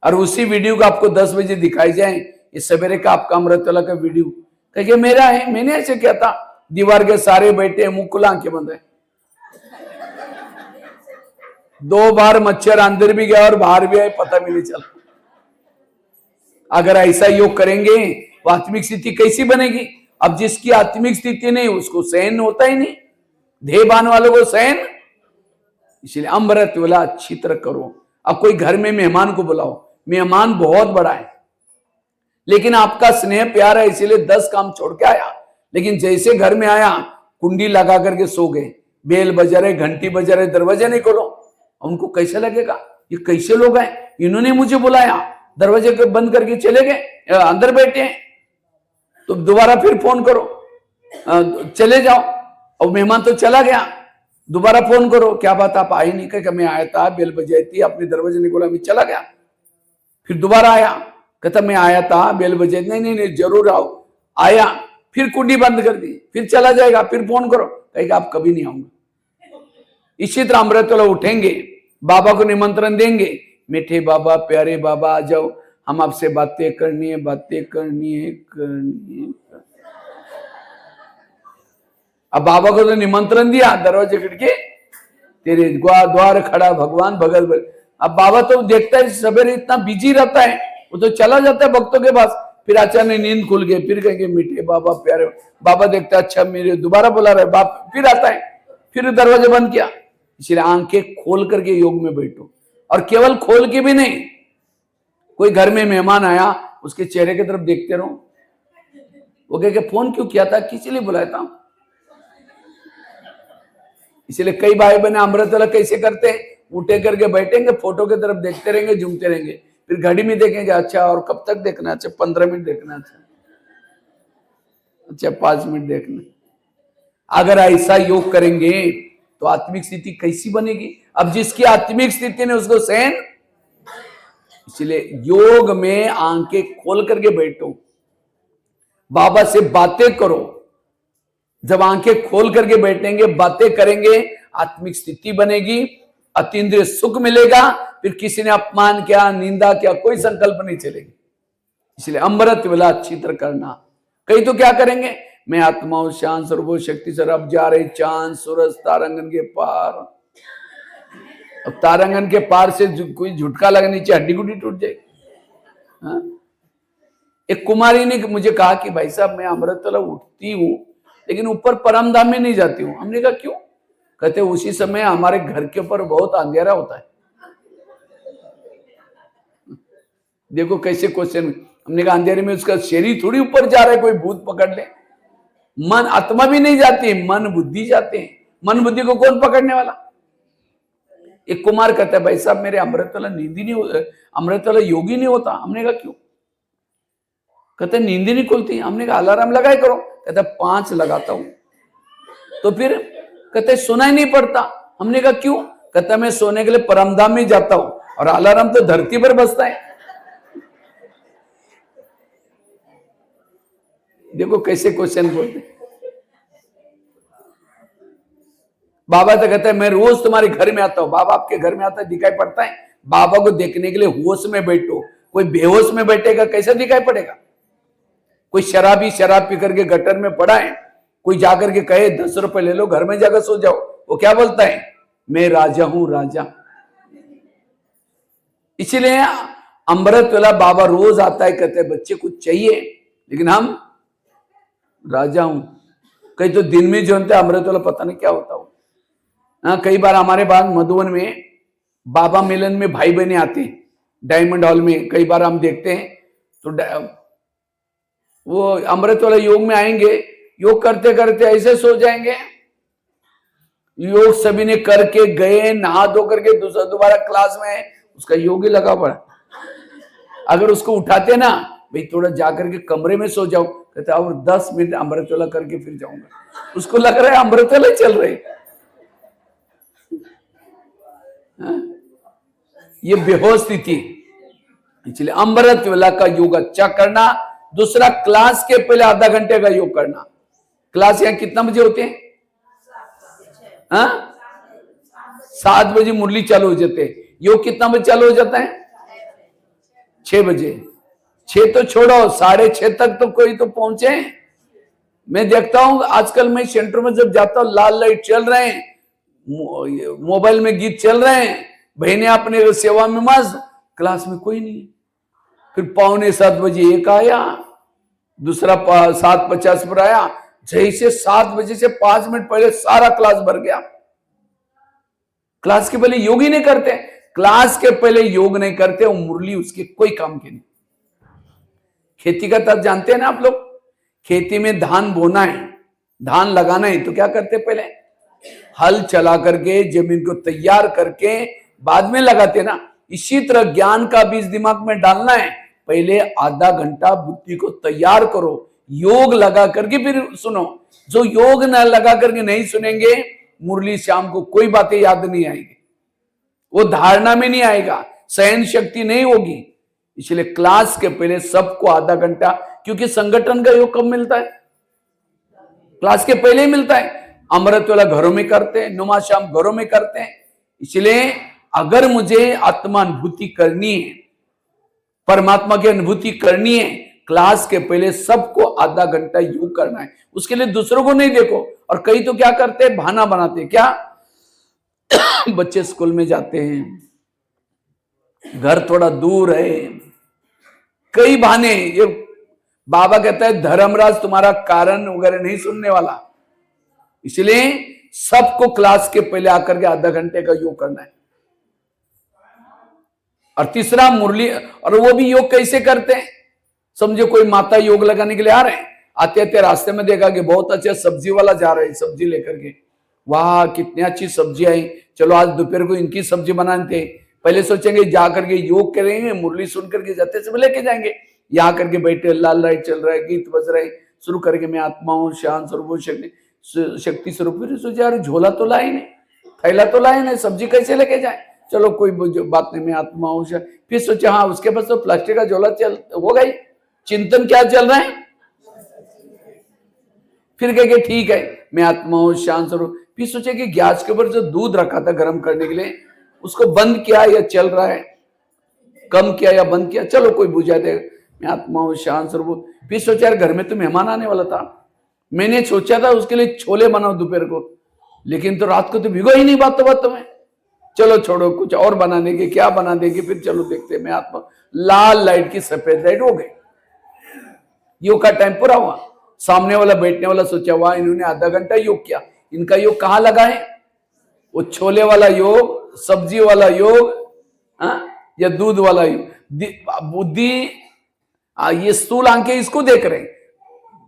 Speaker 1: और उसी वीडियो को आपको 10 बजे दिखाई जाए, ये सवेरे का आपका अमृत वेला का वीडियो, कहिए मेरा है, मैंने ऐसे किया था। दीवार के सारे बैठे, मुंह खुला, आंखें बंद है। 2 बार मच्छर अंदर भी गया और बाहर भी आए, पता भी नहीं चला। अगर ऐसा योग करेंगे तो आत्मिक स्थिति कैसी बनेगी? अब जिसकी आत्मिक स्थिति नहीं, उसको सहन होता ही नहीं। देहबान वालों को सहन। इसलिए अमृत वेला अच्छी तरह करो। अब कोई घर में मेहमान को बुलाओ, मेहमान बहुत बड़ा है, लेकिन आपका स्नेह प्यार है, इसीलिए 10 काम छोड़ के आया। लेकिन जैसे घर में आया, कुंडी लगा करके सो गए, बेल बजा रहे, घंटी बजा रहे, दरवाजा नहीं खोलो, उनको कैसा लगेगा? ये कैसे लोग हैं, इन्होंने मुझे बुलाया, दरवाजे को बंद करके चले गए, अंदर बैठे हैं। तो दोबारा फिर फोन करो, चले जाओ। और मेहमान तो चला गया, दोबारा फोन करो, क्या बात आप आई नहीं? कहा मैं आया था, बेल बजाई थी, अपने दरवाजे नहीं खोला, मैं चला गया। फिर दोबारा आया, कहता मैं आया था, बेल बजाई, नहीं नहीं नहीं जरूर आओ। आया, फिर कुंडी बंद कर दी, फिर चला जाएगा, फिर फोन करो, कहेगा आप कभी नहीं आऊंगा। इसी तरह अमृत वेला उठेंगे, बाबा को निमंत्रण देंगे, मीठे बाबा, प्यारे बाबा आ जाओ, हम आपसे बातें करनी है, बातें करनी है, करनी है। अब बाबा को तो निमंत्रण दिया, दरवाजे खिड़की तेरे द्वार खड़ा भगवान भगत। अब बाबा तो देखता है सवेरे इतना बिजी रहता है, वो तो चला जाता है भक्तों के पास। फिर अचानक नींद खुल गई, फिर कहेंगे मीठे बाबा, प्यारे बाबा। देखता है अच्छा मेरे दोबारा बुला रहे बाप, फिर आता है, फिर दरवाजा बंद किया। इसलिए आंखें खोल करके योग में बैठो। और केवल खोल के भी नहीं, कोई घर में मेहमान आया, उसके चेहरे की तरफ देखते रहो। वो कहे फोन क्यों किया था, किस लिए बुलाया था? इसलिए कई भाई बहन अमृत वेला कैसे करते हैं, उठे करके बैठेंगे, फोटो की तरफ देखते रहेंगे, झूमते रहेंगे, फिर घड़ी में देखेंगे, अच्छा और कब तक देखना? अच्छा 15 मिनट देखना, अच्छा 5 मिनट देखना। अगर ऐसा योग करेंगे तो आत्मिक स्थिति कैसी बनेगी? अब जिसकी आत्मिक स्थिति ने उसको सहन। इसलिए योग में आंखें खोल करके बैठो, बाबा से बातें करो। जब आंखें खोल करके बैठेंगे, बातें करेंगे, आत्मिक स्थिति बनेगी, अतीन्द्रिय सुख मिलेगा। फिर किसी ने अपमान किया, निंदा किया, कोई संकल्प नहीं चलेगी। इसलिए अमृत वेला अच्छी तरह करना। कई तो क्या करेंगे, मैं आत्मा शांत सर्वशक्ति सर, अब जा रहे चांद सूरज तारांगन के पार। अब तारांगन के पार से कोई झुटका लगा, नीचे हड्डी गुड्डी टूट जाएगी। एक कुमारी ने मुझे कहा कि भाई साहब मैं अमृत वेला उठती हूँ, लेकिन ऊपर परम धाम में नहीं जाती हूँ। हमने कहा क्यों? कहते उसी समय हमारे घर के ऊपर बहुत अंधेरा होता है। देखो कैसे क्वेश्चन। हमने कहा अंधेरे में उसका शरीर थोड़ी ऊपर जा रहा है, कोई भूत पकड़ ले। मन आत्मा भी नहीं जाती, मन बुद्धि जाते हैं। मन बुद्धि को कौन पकड़ने वाला? एक कुमार कहता है भाई साहब मेरे अमृत वेला नींद ही नहीं, अमृत वेला योगी नहीं होता। हमने कहा क्यों? कहते नींद ही नहीं खुलती। हमने कहा अलार्म लगाए करो। कहते 5 लगाता हूं। तो फिर कहते सुनाई नहीं पड़ता। हमने कहा क्यों? कहता मैं सोने के लिए परमधाम में जाता हूं और अलार्म तो धरती पर बजता है। देखो कैसे क्वेश्चन बोलते। बाबा तो कहता है मैं रोज तुम्हारे घर में आता हूं। बाबा आपके घर में आता है, दिखाई पड़ता है? बाबा को देखने के लिए होश में बैठो, कोई बेहोश में बैठेगा कैसा दिखाई पड़ेगा? कोई शराबी शराब पी करके गटर में पड़ा है, कोई जाकर के कहे 10 रुपए ले लो घर में जाकर सो जाओ, वो क्या बोलता है? मैं राजा हूं राजा। इसलिए अमृत वाला बाबा रोज आता है, कहते हैं बच्चे कुछ चाहिए, लेकिन हम राजा हूं। कई तो दिन में जो होता है अमृत वाला पता नहीं क्या होता हो। हाँ, कई बार हमारे पास मधुबन में बाबा मिलन में भाई बहने आते हैं डायमंड हॉल में, कई बार हम देखते हैं तो वो अमृत वाला योग में आएंगे, योग करते करते ऐसे सो जाएंगे। योग सभी ने करके गए, नहा धो करके दोबारा क्लास में उसका योग ही लगा पड़ा। अगर उसको उठाते ना, भाई थोड़ा जाकर के कमरे में सो जाओ, कहते और 10 मिनट अमृत वाला करके फिर जाऊंगा। उसको लग रहा है अमृत वाला चल रहे। ये बेहोश स्थिति। इसलिए अमृत वाला का योग अच्छा करना। दूसरा, क्लास के पहले आधा घंटे का योग करना। क्लास यहाँ कितना बजे होते हैं? 7 बजे मुरली चालू हो जाते हैं। योग कितना बजे चालू हो जाता है? 6 बजे। 6 तो छोड़ो, 6:30 तक तो कोई तो पहुंचे। मैं देखता हूं आजकल, मैं सेंटर में जब जाता हूं लाल लाइट चल रहे हैं, मोबाइल में गीत चल रहे हैं, बहने अपने सेवा में मस्त, क्लास में कोई नहीं। फिर 6:45 बजे एक आया, दूसरा 7:50 पर आया। जैसे 7 बजे से 5 मिनट पहले सारा क्लास भर गया। क्लास के पहले योग ही नहीं करते। क्लास के पहले योग नहीं करते, वो मुरली उसके कोई काम की नहीं। खेती का तब जानते हैं ना आप लोग, खेती में धान बोना है, धान लगाना है, तो क्या करते पहले? हल चला करके जमीन को तैयार करके बाद में लगाते ना। इसी तरह ज्ञान का बीज दिमाग में डालना है, पहले आधा घंटा बुद्धि को तैयार करो, योग लगा करके फिर सुनो। जो योग न लगा करके नहीं सुनेंगे, मुरली शाम को कोई बातें याद नहीं आएगी, वो धारणा में नहीं आएगा, सहन शक्ति नहीं होगी। इसलिए क्लास के पहले सबको आधा घंटा, क्योंकि संगठन का योग कब मिलता है? क्लास के पहले ही मिलता है। अमृत वाला घरों में करते हैं, नुमा शाम घरों में करते हैं। इसलिए अगर मुझे आत्मानुभूति करनी है, परमात्मा की अनुभूति करनी है, क्लास के पहले सबको आधा घंटा योग करना है। उसके लिए दूसरों को नहीं देखो। और कई तो क्या करते हैं, बहाना बनाते हैं। क्या? बच्चे स्कूल में जाते हैं, घर थोड़ा दूर है, कई बहाने। ये बाबा कहता है धर्मराज तुम्हारा कारण वगैरह नहीं सुनने वाला। इसलिए सबको क्लास के पहले आकर के आधा घंटे का योग करना है। और तीसरा, मुरली, और वो भी योग कैसे करते हैं? समझो कोई माता योग लगाने के लिए आ रहे हैं, आते आते रास्ते में देखा कि बहुत अच्छा सब्जी वाला जा रहे हैं, सब्जी लेकर के, वाह कितनी अच्छी सब्जी आई, चलो आज दोपहर को इनकी सब्जी बनाते। पहले सोचेंगे जाकर के योग करेंगे, मुरली सुन करके जाते समय लेके जाएंगे। यहाँ करके बैठे, लाल लाइट चल रहा है, गीत बज रहे, शुरू करके मैं आत्मा हूँ, शांत स्वरूप शक्ति स्वरूप। फिर सोचे यार झोला तो लाए नहीं, थैला तो लाए नहीं, सब्जी कैसे लेके जाए? चलो कोई बात नहीं, मैं आत्मा हूँ। फिर सोचे हाँ उसके पास तो प्लास्टिक का झोला चल हो गई। चिंतन क्या चल रहा है? फिर कहे ठीक है मैं आत्मा हूँ, शांत स्वरूप। फिर सोचे कि गैस के ऊपर जो दूध रखा था गर्म करने के लिए, उसको बंद किया या चल रहा है, कम किया या बंद किया, चलो कोई बुझा दे, मैं आत्मा हूँ, शांत स्वरूप। फिर सोचा यार घर में तो मेहमान आने वाला था, मैंने सोचा था उसके लिए छोले बनाओ दोपहर को, लेकिन तो रात को तो भिगो ही नहीं बातों में, चलो छोड़ो कुछ और बना देंगे, क्या बना देंगे, फिर चलो देखते मैं आत्मा। लाल लाइट की सफेद लाइट हो गई, योग का टाइम पूरा हुआ। सामने वाला बैठने वाला सोचा हुआ इन्होंने आधा घंटा योग किया, इनका योग कहाँ लगा है? वो छोले वाला योग, सब्जी वाला योग, या दूध वाला योग। बुद्धि ये स्थूल आंखें इसको देख रहे,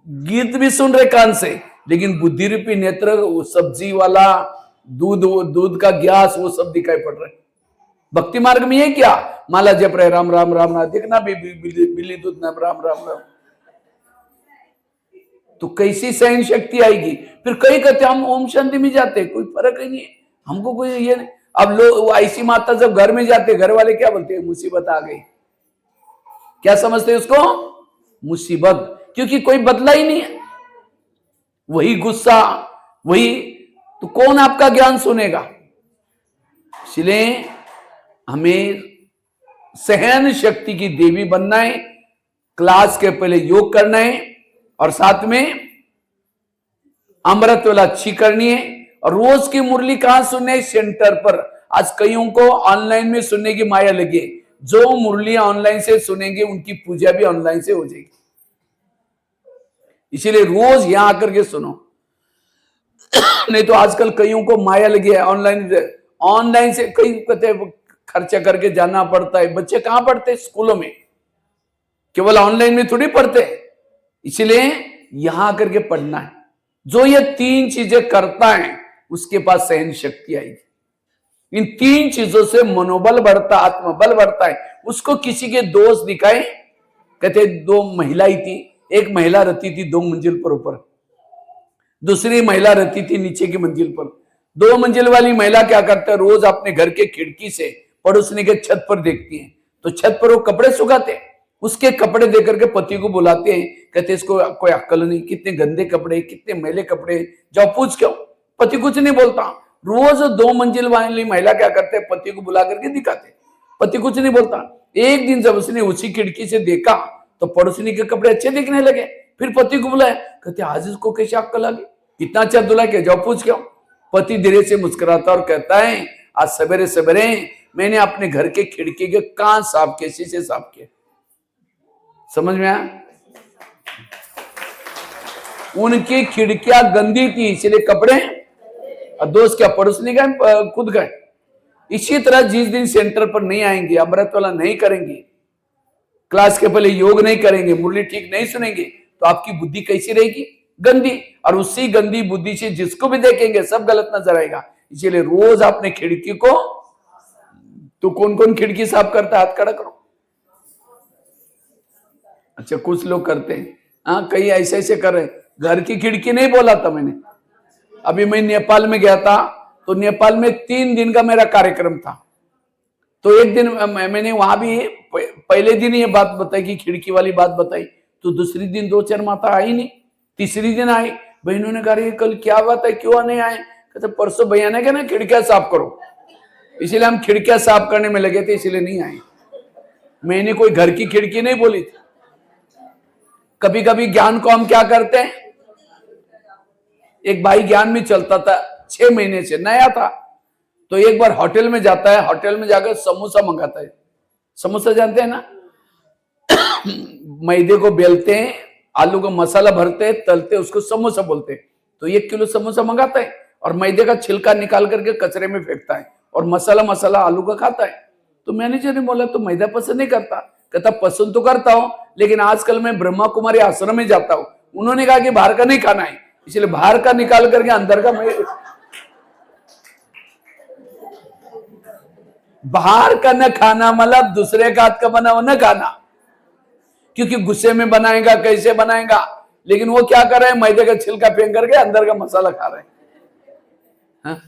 Speaker 1: गीत भी सुन रहे कान से, लेकिन बुद्धि रूपी नेत्र सब्जी वाला, दूध का ग्यास, वो सब दिखाई पड़ रहा है। भक्ति मार्ग में ये क्या? माला जप रहे, राम राम राम राम, देखना बिल्ली दूध नाम राम राम राम। तो कैसी सहन शक्ति आएगी? फिर कई कहते हम ओम शांति में जाते, कोई फर्क ही नहीं है हमको, कोई ये नहीं। अब लोग ऐसी माता जब घर में जाते, घर वाले क्या बोलते हैं? मुसीबत आ गई। क्या समझते हैं उसको? मुसीबत, क्योंकि कोई बदला ही नहीं है, वही गुस्सा, वही। तो कौन आपका ज्ञान सुनेगा? इसलिए हमें सहन शक्ति की देवी बनना है, क्लास के पहले योग करना है, और साथ में अमृत वाला अच्छी करनी है। और रोज की मुरली कहां सुनने है? सेंटर पर। आज कईयों को ऑनलाइन में सुनने की माया लगी है। जो मुरली ऑनलाइन से सुनेंगे उनकी पूजा भी ऑनलाइन से हो जाएगी। इसीलिए रोज यहां आकर के सुनो। नहीं तो आजकल कईयों को माया लगी है ऑनलाइन से कई कहते खर्चा करके जाना पड़ता है। बच्चे कहां पढ़ते? स्कूलों में, केवल ऑनलाइन में थोड़ी पढ़ते। इसलिए यहां आकर के पढ़ना है। जो ये तीन चीजें करता है उसके पास सहन शक्ति आएगी। इन तीन चीजों से मनोबल बढ़ता, आत्मबल बढ़ता है। उसको किसी के दोष दिखाए, कहते दो महिलाएं थी, एक महिला रहती थी 2 मंजिल पर ऊपर, दूसरी महिला रहती थी नीचे की मंजिल पर। 2 मंजिल वाली महिला क्या करता है? रोज अपने घर के खिड़की से पड़ोसनी के छत पर देखती है, तो छत पर वो कपड़े सुखाते हैं। उसके कपड़े देकर के पति को बुलाते हैं, कहते इसको कोई अक्ल नहीं, कितने गंदे कपड़े, कितने मैले कपड़े, जाओ पूछ क्यों। पति कुछ नहीं बोलता। रोज 2 मंजिल वाली महिला क्या करते हैं? पति को बुला करके दिखाते, पति कुछ नहीं बोलता। एक दिन जब उसने उसी खिड़की से देखा तो पड़ोसनी के कपड़े अच्छे दिखने लगे। फिर पति को बुलाया, कहते आज इसको कैसे अक्ल आ गई, कितना अच्छा धुला के, जाओ पूछ क्यों। पति धीरे से मुस्कुराता और कहता है आज सवेरे सवेरे मैंने अपने घर के खिड़की के कांच साफ किए, शीशे साफ किए। समझ में आया? उनकी खिड़कियां गंदी थी इसलिए कपड़े, और दोस्त क्या पड़ोसनी गए, खुद गए। इसी तरह जिस दिन सेंटर पर नहीं आएंगे, अमृत वाला नहीं करेंगे, क्लास के पहले योग नहीं करेंगे, मुरली ठीक नहीं सुनेंगे, तो आपकी बुद्धि कैसी रहेगी? गंदी। और उसी गंदी बुद्धि से जिसको भी देखेंगे सब गलत नजर आएगा। इसीलिए रोज अपने खिड़की को, तो कौन कौन खिड़की साफ करता है? हाथ खड़ा करो। अच्छा, कुछ लोग करते हैं, हाँ कई ऐसे ऐसे कर रहे। घर की खिड़की नहीं बोला था मैंने। अभी मैं नेपाल में गया था, तो नेपाल में 3 दिन का मेरा कार्यक्रम था। तो एक दिन मैंने वहां भी पहले दिन ये बात बताई कि खिड़की वाली बात बताई, तो दूसरी दिन 2-4 माता आई नहीं, तीसरी दिन आई। बहनों ने कहा कल क्या बात है, क्यों नहीं आए? कहते परसों भैया ने कहा ना खिड़कियां साफ करो, इसीलिए हम खिड़कियां साफ करने में लगे थे, इसीलिए नहीं आए। मैंने कोई घर की खिड़की नहीं बोली थी। कभी कभी ज्ञान को हम क्या करते हैं? एक भाई ज्ञान में चलता था 6 महीने से, नया था, तो एक बार होटल में जाता है, होटल में जाकर समोसा मंगाता है। समोसा जानते हैं ना? मैदे को बेलते हैं, आलू का मसाला भरते हैं, तलते, उसको समोसा बोलते हैं। तो 1 किलो समोसा मंगाता है और मैदे का छिलका निकाल करके कचरे में फेंकता है, और मसाला आलू का खाता है। तो मैनेजर ने बोला तो मैदा पसंद नहीं करता? कहता पसंद तो करता हूं, लेकिन आजकल मैं ब्रह्मा कुमारी आश्रम में जाता हूं, उन्होंने कहा कि बाहर का नहीं खाना है, इसलिए बाहर का निकाल करके अंदर का बाहर का न खाना, मतलब दूसरे का हाथ का बना हुआ न खाना, क्योंकि गुस्से में बनाएगा, कैसे बनाएगा। लेकिन वो क्या कर रहे हैं? मैदे का छिलका फेंक करके अंदर का मसाला खा रहे हैं।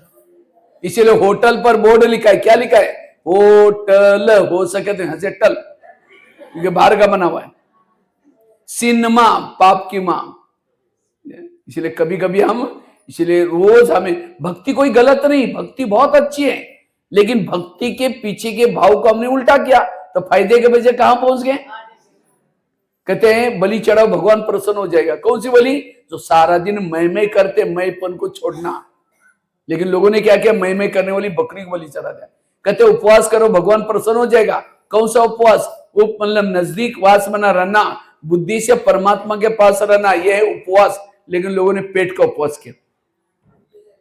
Speaker 1: इसीलिए होटल पर बोर्ड लिखा है, क्या लिखा है? होटल, हो सके तो यहां से टल, क्योंकि बाहर का बना हुआ है। सिनेमा पाप की मां। इसलिए कभी कभी इसलिए रोज हमें, भक्ति कोई गलत नहीं, भक्ति बहुत अच्छी है, लेकिन भक्ति के पीछे के भाव को हमने उल्टा किया तो फायदे के बजाय कहां पहुंच गए? कहते हैं बलि चढ़ाओ भगवान प्रसन्न हो जाएगा। कौन सी बलि? जो सारा दिन मैं करते, मैंपन को छोड़ना। लेकिन लोगों ने क्या किया? मैं करने वाली बकरी को बलि चढ़ा दिया। कहते उपवास करो भगवान प्रसन्न हो जाएगा। कौन सा उपवास? वो मतलब नजदीक वास बना रहना, बुद्धि से परमात्मा के पास रहना, यह है उपवास। लेकिन लोगों ने पेट का उपवास किया।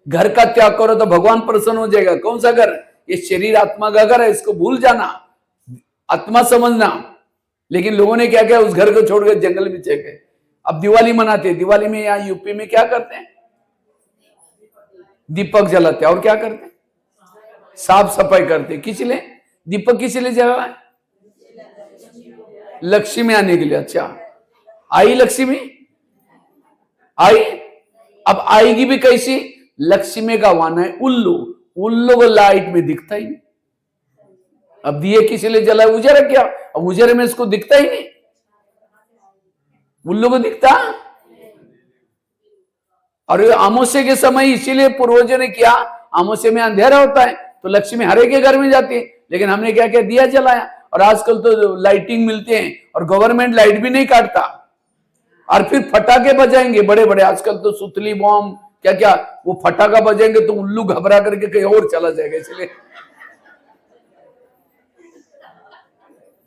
Speaker 1: घर का त्याग करो तो भगवान प्रसन्न हो जाएगा। कौन सा घर? ये शरीर आत्मा का घर है, इसको भूल जाना, आत्मा समझना। लेकिन लोगों ने क्या किया? उस घर को छोड़कर जंगल में चले गए। अब दिवाली मनाते हैं, दिवाली में यहाँ यूपी में क्या करते हैं? दीपक जलाते हैं। और क्या करते हैं? साफ सफाई करते हैं। किस लिए? दीपक किस लिए जला है? लक्ष्मी आने के लिए। अच्छा, आई लक्ष्मी? आई? अब आएगी भी कैसी? लक्ष्मी का वाना है उल्लू, उल्लू को लाइट में दिखता ही नहीं। अब दिए किस लिए जला? उजाला क्या? अब उजाले में इसको दिखता ही नहीं, उल्लू को दिखता। और अमावस्या के समय इसीलिए पूर्वजों ने किया, अमावस्या में अंधेरा होता है तो लक्ष्मी हरे के घर में जाती है। लेकिन हमने क्या किया? दिया जलाया। और आजकल तो लाइटिंग मिलते हैं और गवर्नमेंट लाइट भी नहीं काटता, और फिर फटाके बजाएंगे बड़े बड़े, आजकल तो सुतली बॉम्ब क्या क्या, वो फटाका बजाएंगे तो उल्लू घबरा करके कहीं और चला जाएगा। इसलिए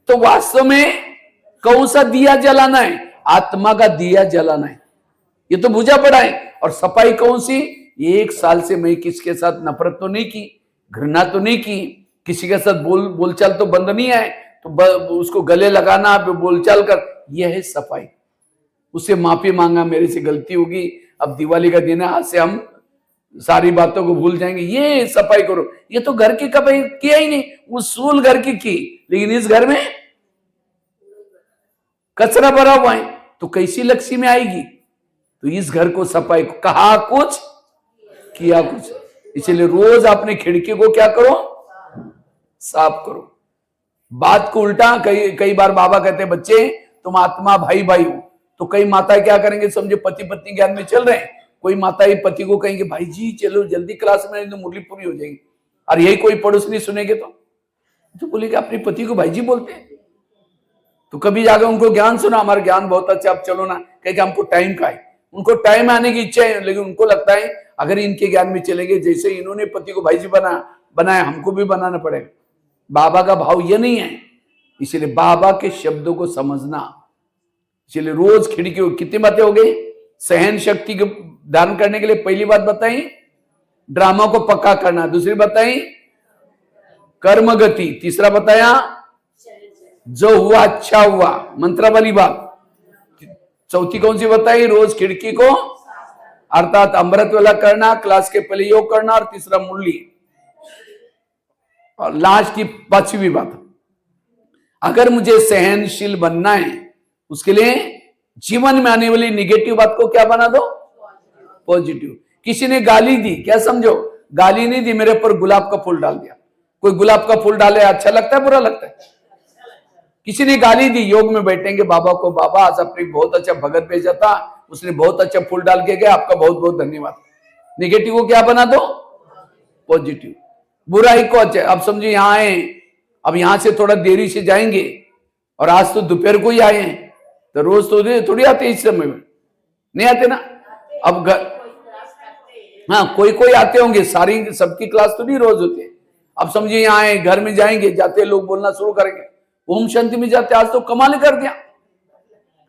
Speaker 1: तो वास्तव में कौन सा दिया जलाना है? आत्मा का दिया जलाना है, ये तो बुझा पड़ा है। और सफाई कौन सी? 1 साल से मैं किसके साथ नफरत तो नहीं की, घृणा तो नहीं की, किसी के साथ बोलचाल तो बंद नहीं है, तो उसको गले लगाना, बोलचाल कर, यह है सफाई। उससे माफी मांगा, मेरे से गलती होगी, अब दिवाली का दिन है, आज से हम सारी बातों को भूल जाएंगे, ये सफाई करो। ये तो घर की कभी किया ही नहीं, उसूल घर की, लेकिन इस घर में कचरा भरा हुआ है, तो कैसी लक्ष्मी आएगी? तो इस घर को सफाई, कहा कुछ किया कुछ, इसलिए रोज अपने खिड़की को क्या करो? साफ करो। बात को उल्टा, कई बार बाबा कहते हैं बच्चे तुम आत्मा भाई भाई हो, तो कई माताएं क्या करेंगे, समझो पति पत्नी ज्ञान में चल रहे हैं, कोई माताएं पति को कहेंगे भाई जी चलो जल्दी क्लास में, तो मुरली पूरी हो जाएगी, और यही कोई पड़ोसनी सुनेंगे तो बोलेगा अपने पति को भाई जी बोलते हैं। तो कभी जाकर उनको ज्ञान सुना, हमारा ज्ञान बहुत अच्छा, आप चलो ना, कहेगा हमको टाइम का है। उनको टाइम आने की इच्छा है, लेकिन उनको लगता है अगर इनके ज्ञान में चलेंगे, जैसे इन्होंने पति को भाई जी बनाया, हमको भी बनाना पड़ेगा। बाबा का भाव ये नहीं है, इसलिए बाबा के शब्दों को समझना। इसलिए रोज खिड़की, कितनी बातें हो गई? सहन शक्ति को धारण करने के लिए पहली बात बताई ड्रामा को पक्का करना, दूसरी बताई कर्म गति, तीसरा बताया जो हुआ अच्छा हुआ, मंत्र वाली बात, चौथी कौन सी बताई? रोज खिड़की को अर्थात अमृत वाला करना, क्लास के पहले योग करना, और तीसरा मुरली, और लास्ट की 5वीं बात, अगर मुझे सहनशील बनना है, उसके लिए जीवन में आने वाली निगेटिव बात को क्या बना दो? पॉजिटिव। किसी ने गाली दी, क्या समझो? गाली नहीं दी, मेरे ऊपर गुलाब का फूल डाल दिया। कोई गुलाब का फूल डाले अच्छा लगता है बुरा लगता है? किसी ने गाली दी, योग में बैठेंगे बाबा को, बाबा आज अपने बहुत अच्छा भगत भेजा था, उसने बहुत अच्छा फूल डाल के गया, आपका बहुत बहुत धन्यवाद। निगेटिव को क्या बना दो? पॉजिटिव। बुराई को अच्छा, अब समझो यहाँ आए, अब यहां से थोड़ा देरी से जाएंगे, और आज तो दोपहर को ही आए हैं, तो रोज तो थोड़ी आते इस समय में, नहीं आते ना। अब घर, हाँ कोई कोई आते होंगे, सारी सबकी क्लास तो नहीं रोज होती है। अब समझिए यहाँ आए, घर में जाएंगे, जाते लोग बोलना शुरू करेंगे, ओम शांति में जाते आज तो कमाल कर दिया,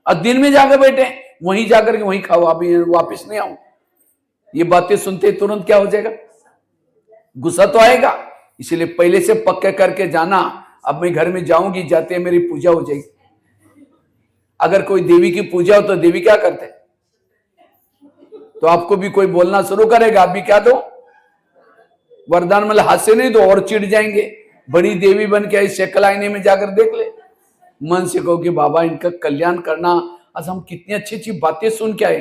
Speaker 1: और दिन में जाकर बैठे, वहीं जाकर के वहीं खाओ, अभी वापिस नहीं आऊं। ये बातें सुनते तुरंत क्या हो जाएगा? गुस्सा तो आएगा। इसलिए पहले से पक्के करके जाना, अब मैं घर में जाऊंगी, जाते मेरी पूजा हो जाएगी। अगर कोई देवी की पूजा हो तो देवी क्या करते? तो आपको भी कोई बोलना शुरू करेगा, आप भी क्या दो? वरदान, मतलब हाथ से नहीं दो, और चिढ़ जाएंगे। बड़ी देवी बन के आई, शक्ल आईने में जाकर देख ले, मन से कहो कि बाबा इनका कल्याण करना। आज हम कितनी अच्छी अच्छी बातें सुन के आए,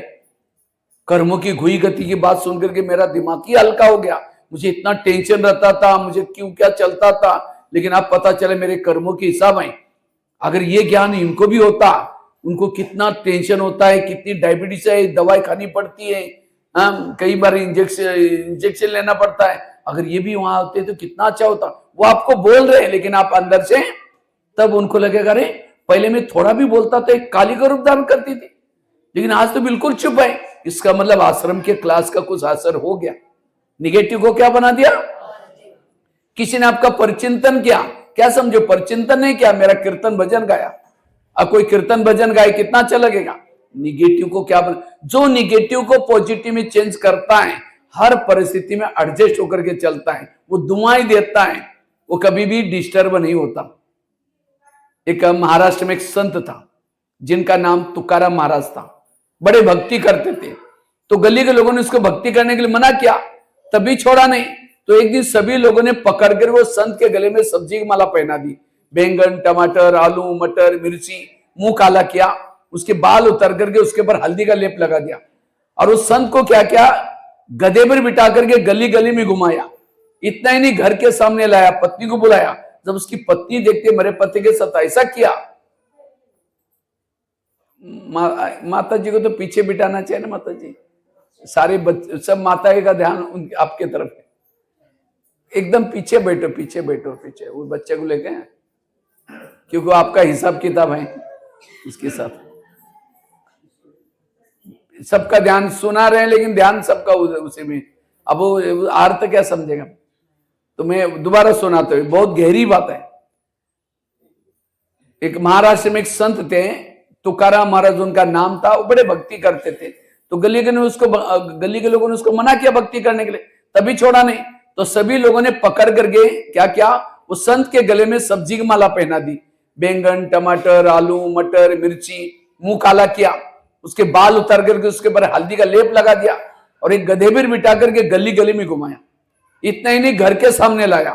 Speaker 1: कर्मों की घुई गति की बात सुन करके मेरा दिमाग ही हल्का हो गया। मुझे इतना टेंशन रहता था, मुझे क्यों क्या चलता था, लेकिन अब पता चले मेरे कर्मों के हिसाब है। अगर ये ज्ञान इनको भी होता, उनको कितना टेंशन होता है, कितनी डायबिटीज है, दवाई खानी पड़ती है, कई बार इंजेक्शन लेना पड़ता है। अगर ये भी वहां होते तो कितना अच्छा होता। वो आपको बोल रहे हैं, लेकिन आप अंदर से तब उनको लगेगा अरे पहले मैं थोड़ा भी बोलता तो एक काली का रूप धारण करती थी, लेकिन आज तो बिल्कुल चुप है। इसका मतलब आश्रम के क्लास का कुछ असर हो गया। निगेटिव को क्या बना दिया? किसी ने आपका परिचिंतन किया, क्या समझो? परिचिंतन नहीं किया, मेरा कीर्तन भजन गाया। अब कोई कीर्तन भजन गाए, कितना अच्छा लगेगा। निगेटिव को क्या बना? जो निगेटिव को पॉजिटिव में चेंज करता है, हर परिस्थिति में एडजस्ट होकर के चलता है, वो दुआएं देता है, वो कभी भी डिस्टर्ब नहीं होता। एक महाराष्ट्र में एक संत था जिनका नाम तुकाराम महाराज था, बड़े भक्ति करते थे। तो गली के लोगों ने उसको भक्ति करने के लिए मना किया, तभी छोड़ा नहीं। तो एक दिन सभी लोगों ने पकड़कर वो संत के गले में सब्जी की माला पहना दी, बैंगन, टमाटर, आलू, मटर, मिर्ची, मुंह काला किया, उसके बाल उतर करके उसके ऊपर हल्दी का लेप लगा दिया, और उस संत को क्या क्या गधे पर बिठा करके गली गली में घुमाया। इतना ही नहीं, घर के सामने लाया, पत्नी को बुलाया। जब उसकी पत्नी देखते मेरे पति के साथ ऐसा किया, माता जी को तो पीछे बिठाना चाहिए ना। माता जी सारे बच्चे सब माता का ध्यान आपके तरफ है, एकदम पीछे बैठो, पीछे बैठो, पीछे वो बच्चे को लेके क्योंकि आपका हिसाब किताब है उसके साथ। सबका ध्यान सुना रहे हैं लेकिन ध्यान सबका उसी में। अब वो अर्थ क्या समझेगा? तो मैं दोबारा सुनाता हूं, बहुत गहरी बात है। एक महाराष्ट्र में एक संत थे, तुकाराम महाराज उनका नाम था। वो बड़े भक्ति करते थे, तो गली के लोगों ने उसको मना किया भक्ति करने के लिए, तभी छोड़ा नहीं। तो सभी लोगों ने पकड़ करके क्या किया, वो संत के गले में सब्जी की माला पहना दी। बैंगन, टमाटर, आलू, मटर, मिर्ची, मुंह काला किया, उसके बाल उतार करके उसके ऊपर हल्दी का लेप लगा दिया और एक गधे पर बिठा करके गली गली में घुमाया। इतना ही नहीं, घर के सामने लाया,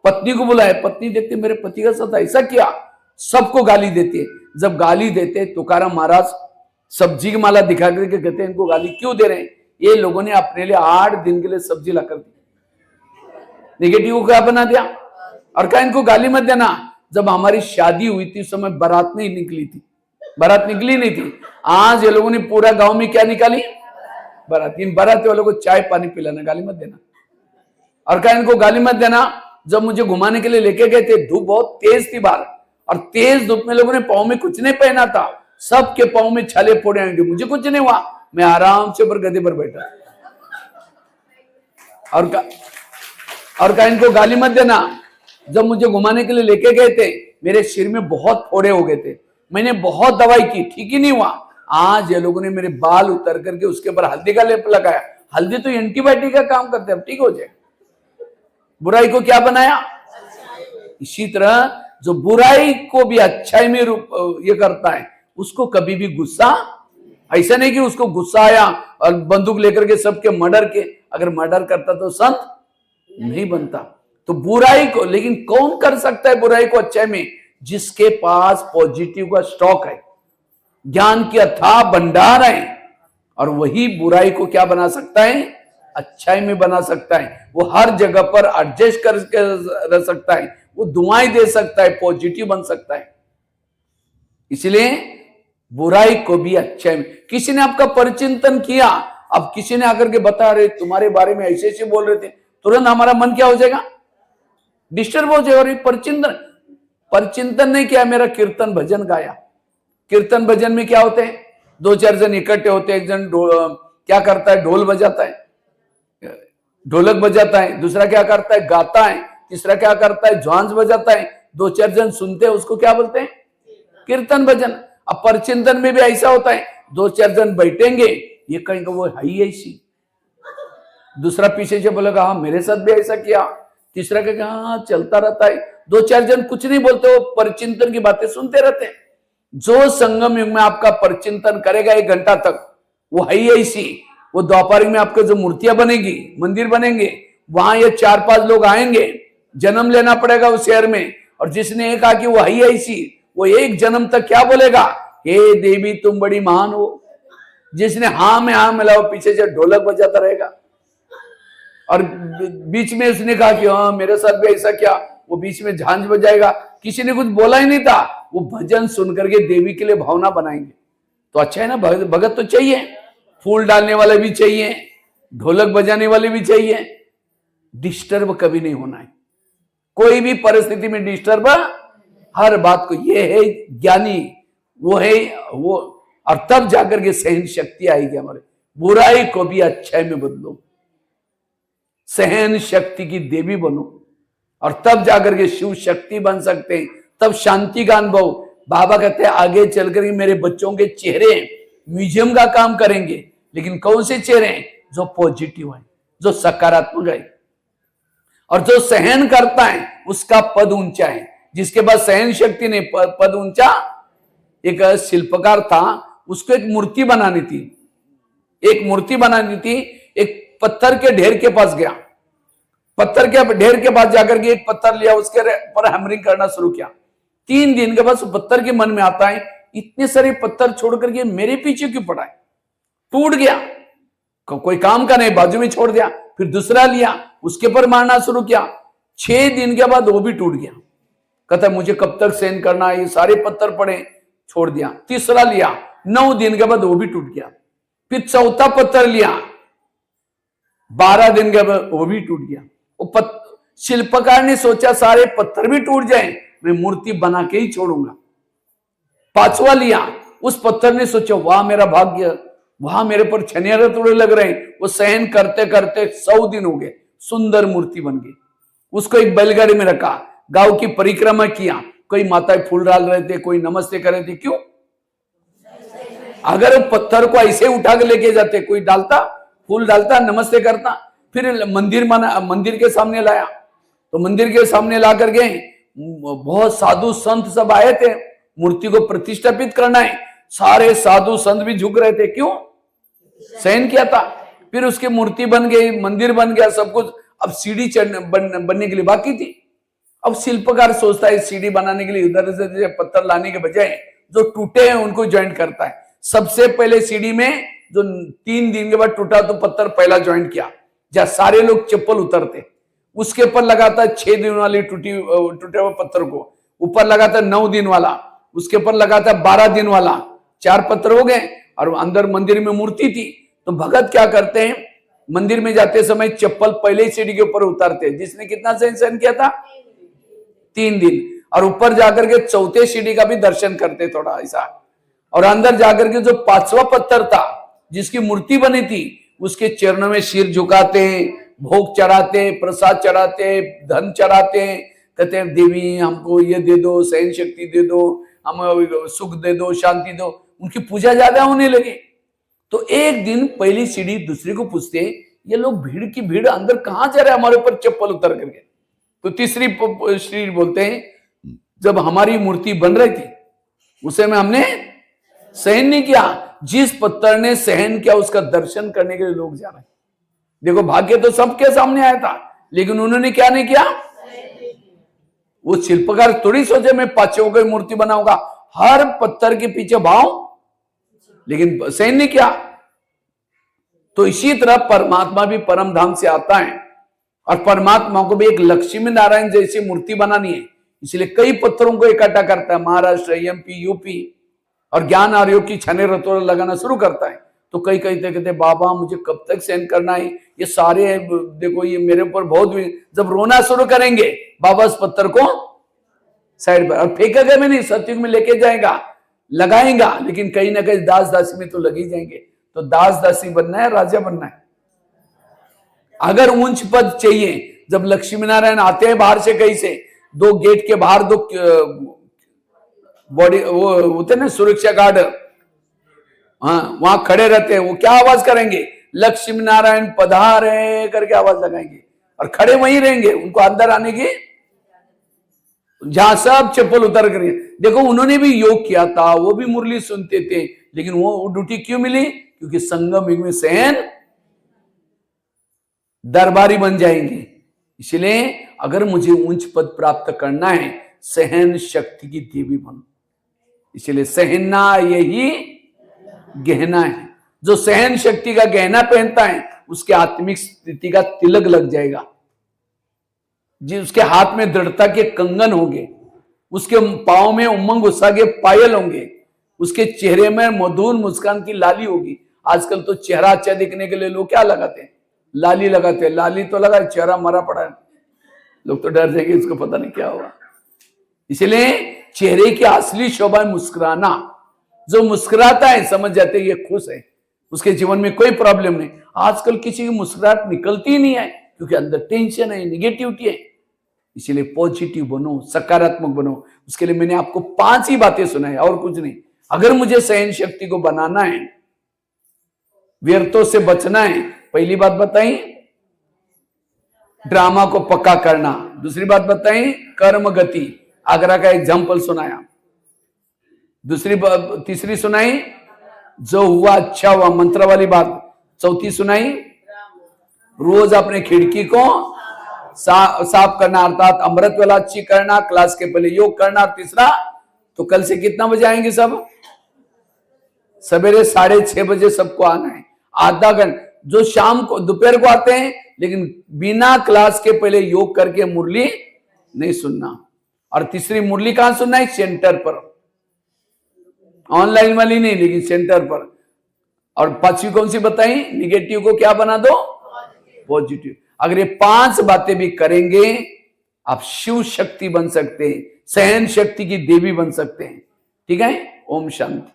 Speaker 1: पत्नी को बुलाया। पत्नी देखती मेरे पति का साथ ऐसा किया, सबको गाली देती है। जब गाली देते तुकाराम महाराज सब्जी की माला दिखा करके कहते हैं इनको गाली क्यों दे रहे हैं? ये लोगों ने अपने लिए 8 दिन के लिए सब्जी ला कर दी, नेगेटिव को क्या बना दिया और कहा इनको गाली मत देना। जब हमारी शादी हुई थी उस समय बारात नहीं निकली थी, बारात निकली नहीं थी। आज ये लोगों ने पूरा गांव में क्या निकाली? बारात। इन बारात वालों को चाय पानी पिलाना, गाली मत देना। और कहा इनको गाली मत देना। जब मुझे घुमाने के लिए लेके गए थे, धूप बहुत तेज थी बाहर, और तेज धूप में लोगों ने पाँव में कुछ नहीं पहना था, सबके पाँव में छाले फोड़े आएंगे। मुझे कुछ नहीं हुआ, मैं आराम से ऊपर गधे पर बैठा। और कहा इनको गाली मत देना। जब मुझे घुमाने के लिए लेके गए थे, मेरे सिर में बहुत फोड़े हो गए थे, मैंने बहुत दवाई की, ठीक ही नहीं हुआ। आज ये लोगों ने मेरे बाल उतर करके उसके ऊपर हल्दी का लेप लगाया। हल्दी तो एंटीबायोटिक का काम करते हैं, अब ठीक हो जाए। बुराई को क्या बनाया? इसी तरह जो बुराई को भी अच्छाई में ये करता है, उसको कभी भी गुस्सा, ऐसा नहीं कि उसको गुस्सा आया और बंदूक लेकर के सबके मर्डर के, अगर मर्डर करता तो संत नहीं बनता। तो बुराई को, लेकिन कौन कर सकता है बुराई को अच्छाई में? जिसके पास पॉजिटिव का स्टॉक है, ज्ञान की अथाह भंडार है, और वही बुराई को क्या बना सकता है? अच्छाई में बना सकता है। वो हर जगह पर एडजस्ट करके रह सकता है, वो दुआएं दे सकता है, पॉजिटिव बन सकता है। इसलिए बुराई को भी अच्छाई में। किसी ने आपका परिचिंतन किया, अब किसी ने आकर के बता रहे तुम्हारे बारे में ऐसे ऐसे बोल रहे थे, तुरंत हमारा मन क्या हो जाएगा? डिस्टर्ब हो जाएगा। और परिचिंतन नहीं किया, मेरा कीर्तन भजन गाया। कीर्तन भजन में क्या होते हैं? 2-4 जन इकट्ठे होते हैं। एक जन क्या करता है? ढोल बजाता है, ढोलक बजाता है। दूसरा क्या करता है? गाता है। तीसरा क्या करता है? झांझ बजाता है। 2-4 जन सुनते हैं, उसको क्या बोलते हैं? कीर्तन भजन। अब परिचिंतन में भी ऐसा होता है, 2-4 जन बैठेंगे, ये कहेंगे वो है ही ऐसी, दूसरा पीछे से बोलेगा हाँ मेरे साथ भी ऐसा किया, तीसरा कहेगा हाँ चलता रहता है। 2-4 जन कुछ नहीं बोलते, वो परिचिंतन की बातें सुनते रहते हैं। जो संगम युग में आपका परिचिंतन करेगा 1 घंटा तक, वो है ही ऐसी। वो द्वापर में आपके जो मूर्तियां बनेगी, मंदिर बनेंगे, वहां ये 4-5 लोग आएंगे, जन्म लेना पड़ेगा उस शहर में। और जिसने ये कहा कि वो है ऐसी, वो 1 जन्म तक क्या बोलेगा? हे देवी तुम बड़ी महान हो। जिसने हाँ में हाँ मिला, वो पीछे से ढोलक बजाता रहेगा। और बीच में उसने कहा कि हाँ मेरे साथ भी ऐसा क्या, वो बीच में झांझ बजाएगा। किसी ने कुछ बोला ही नहीं था, वो भजन सुन करके देवी के लिए भावना बनाएंगे। तो अच्छा है ना, भगत तो चाहिए, फूल डालने वाले भी चाहिए, ढोलक बजाने वाले भी चाहिए। डिस्टर्ब कभी नहीं होना है, कोई भी परिस्थिति में डिस्टर्ब। हर बात को, ये है ज्ञानी, वो है वो। और तब जाकर के सहन शक्ति आएगी हमारे। बुराई को भी अच्छाई में बदलो, सहन शक्ति की देवी बनो, और तब जाकर के शिव शक्ति बन सकते हैं। तब शांति का अनुभव। बाबा कहते हैं आगे चलकर मेरे बच्चों के चेहरे म्यूजियम का काम करेंगे, लेकिन कौन से चेहरे हैं? जो पॉजिटिव है, जो सकारात्मक है। और जो सहन करता है उसका पद ऊंचा है, जिसके पास सहन शक्ति नहीं, पद ऊंचा। एक शिल्पकार था, उसको एक मूर्ति बनानी थी, एक पत्थर के ढेर के पास गया। पत्थर के ढेर के पास जाकर के एक पत्थर लिया, उसके पर हैमरिंग करना शुरू किया। 3 दिन के बाद पत्थर के मन में आता है, इतने सारे पत्थर छोड़ करके मेरे पीछे क्यों पड़ा है? टूट गया, कोई काम का नहीं, बाजू में छोड़ दिया। फिर दूसरा लिया, उसके पर मारना शुरू किया। 6 दिन के बाद वो भी टूट गया। कहता मुझे कब तक सहन करना है, ये सारे पत्थर पड़े, छोड़ दिया। तीसरा लिया, 9 दिन के बाद वो भी टूट गया। फिर चौथा पत्थर लिया, 12 दिन के बाद वो भी टूट गया। शिल्पकार ने सोचा सारे पत्थर भी टूट जाएं मैं मूर्ति बना के ही छोड़ूंगा। पांचवा लिया, उस पत्थर ने सोचा वाह मेरा भाग्य, वहां मेरे पर छनेरे थोड़े लग रहे हैं। वो सहन करते करते 100 दिन हो गए, सुंदर मूर्ति बन गई। उसको एक बैलगाड़ी में रखा, गांव की परिक्रमा किया। कोई माताएं फूल डाल रहे थे, कोई नमस्ते कर रहे थे। क्यों? अगर पत्थर को ऐसे उठा के लेके जाते, कोई डालता, फूल डालता, नमस्ते करता। फिर मंदिर के सामने लाया, तो मंदिर के सामने ला कर गए, बहुत साधु संत सब आए थे, मूर्ति को प्रतिष्ठापित करना है। सारे साधु संत भी झुक रहे थे। क्यों? सहन किया था। फिर उसकी मूर्ति बन गई, मंदिर बन गया, सब कुछ। अब सीढ़ी बनने के लिए बाकी थी। अब शिल्पकार सोचता है सीढ़ी बनाने के लिए इधर से पत्थर लाने के बजाय जो टूटे हैं उनको ज्वाइंट करता है। सबसे पहले सीढ़ी में जो 3 दिन के बाद टूटा तो पत्थर पहला ज्वाइंट किया, जहां सारे लोग चप्पल उतरते। उसके ऊपर लगाता 6 दिन वाली टूटे हुए पत्थर को, ऊपर लगाता 9 दिन वाला, उसके ऊपर लगाता 12 दिन वाला। 4 पत्थर हो गए। और अंदर मंदिर में मूर्ति थी, तो भगत क्या करते हैं, मंदिर में जाते समय चप्पल पहले ही सीढ़ी के ऊपर उतारते हैं। जिसने कितना सहन किया था? 3 दिन। और ऊपर जाकर के 4थे सीढ़ी का भी दर्शन करते थोड़ा ऐसा। और अंदर जाकर के जो 5वां पत्थर था जिसकी मूर्ति बनी थी, उसके चरणों में सिर झुकाते, भोग चढ़ाते, प्रसाद चढ़ाते, धन चढ़ाते। कहते हैं देवी हमको ये दे दो, सहन शक्ति दे दो, हम सुख दे दो, शांति दो। उनकी पूजा ज्यादा होने लगी। तो एक दिन पहली सीढ़ी दूसरे को पूछते, ये लोग भीड़ की भीड़ अंदर कहां जा रहे, हमारे ऊपर चप्पल उतर करके। तो तीसरी सीढ़ी बोलते हैं, जब हमारी मूर्ति बन रही थी उसे में हमने सहन नहीं किया। जिस पत्थर ने सहन किया उसका दर्शन करने के लिए लोग जा रहे हैं। देखो भाग्य तो सबके सामने आया था, लेकिन उन्होंने क्या नहीं किया। वो शिल्पकार थोड़ी सोचे मैं 5 की मूर्ति बनाऊंगा, हर पत्थर के पीछे भाव, लेकिन सहन नहीं किया। तो इसी तरह परमात्मा भी परम धाम से आता है, और परमात्मा को भी एक लक्ष्मी नारायण जैसी मूर्ति बनानी है। इसलिए कई पत्थरों को इकट्ठा करता है, महाराष्ट्र, एमपी, यूपी, और ज्ञान और योग की छने रतोड़ लगाना शुरू करता है। तो कई कहते बाबा मुझे कब तक सहन करना है, ये सारे देखो ये मेरे ऊपर बहुत। जब रोना शुरू करेंगे बाबा उस पत्थर को साइड पर, और फेंकेगा भी नहीं, सतयुग में लेके जाएगा, लगाएगा, लेकिन कहीं ना कहीं दास दासी में तो लगी जाएंगे। तो दास दासी बनना है, राजा बनना है। अगर ऊंच पद चाहिए, जब लक्ष्मी नारायण आते हैं बाहर से, कहीं से 2 गेट के बाहर 2 बॉडी वो होते ना सुरक्षा गार्ड, हाँ वहां खड़े रहते हैं। वो क्या आवाज करेंगे, लक्ष्मी नारायण पधारे करके आवाज लगाएंगे, और खड़े वहीं रहेंगे। उनको अंदर आने की, जहां सब चप्पल उतर कर। देखो उन्होंने भी योग किया था, वो भी मुरली सुनते थे, लेकिन वो ड्यूटी क्यों मिली? क्योंकि संगम युग में सहन दरबारी बन जाएंगे। इसलिए अगर मुझे उच्च पद प्राप्त करना है, सहन शक्ति की देवी बनो। इसलिए सहना यही गहना है। जो सहन शक्ति का गहना पहनता है उसके आत्मिक स्थिति का तिलक लग जाएगा जी। उसके हाथ में दृढ़ता के कंगन होंगे, उसके पांव में उमंग उत्साह के पायल होंगे, उसके चेहरे में मधुर मुस्कान की लाली होगी। आजकल तो चेहरा अच्छा दिखने के लिए लोग क्या लगाते हैं, लाली लगाते हैं। लाली तो लगा, चेहरा मरा पड़ा है, लोग तो डर जाएंगे, इसको पता नहीं क्या होगा। इसलिए चेहरे की असली शोभा मुस्कुराना। जो मुस्कुराता है समझ जाते हैं ये खुश है, उसके जीवन में कोई प्रॉब्लम नहीं। आजकल किसी की मुस्कुराहट निकलती ही नहीं है, क्योंकि अंदर टेंशन है, निगेटिविटी है। इसलिए पॉजिटिव बनो, सकारात्मक बनो। उसके लिए मैंने आपको 5 ही बातें सुनाई, और कुछ नहीं। अगर मुझे सहन शक्ति को बनाना है, व्यर्थों से बचना है, पहली बात बताई ड्रामा को पक्का करना। दूसरी बात बताई कर्म गति, आगरा का एग्जाम्पल सुनाया। तीसरी सुनाई जो हुआ अच्छा हुआ, मंत्र वाली बात। चौथी सुनाई रोज अपने खिड़की को साफ करना, अर्थात अमृत वाला अच्छी करना, क्लास के पहले योग करना। तीसरा तो कल से कितना बजे आएंगे सब? सवेरे 6:30 बजे सबको आना है। आधा घंटा जो शाम को दोपहर को आते हैं, लेकिन बिना क्लास के पहले योग करके मुरली नहीं सुनना। और तीसरी मुरली कहां सुनना है? सेंटर पर, ऑनलाइन वाली नहीं, लेकिन सेंटर पर। और 5वीं कौन सी बताई? निगेटिव को क्या बना दो? पॉजिटिव। अगर ये 5 बातें भी करेंगे, आप शिव शक्ति बन सकते हैं, सहन शक्ति की देवी बन सकते हैं। ठीक है, ओम शांति।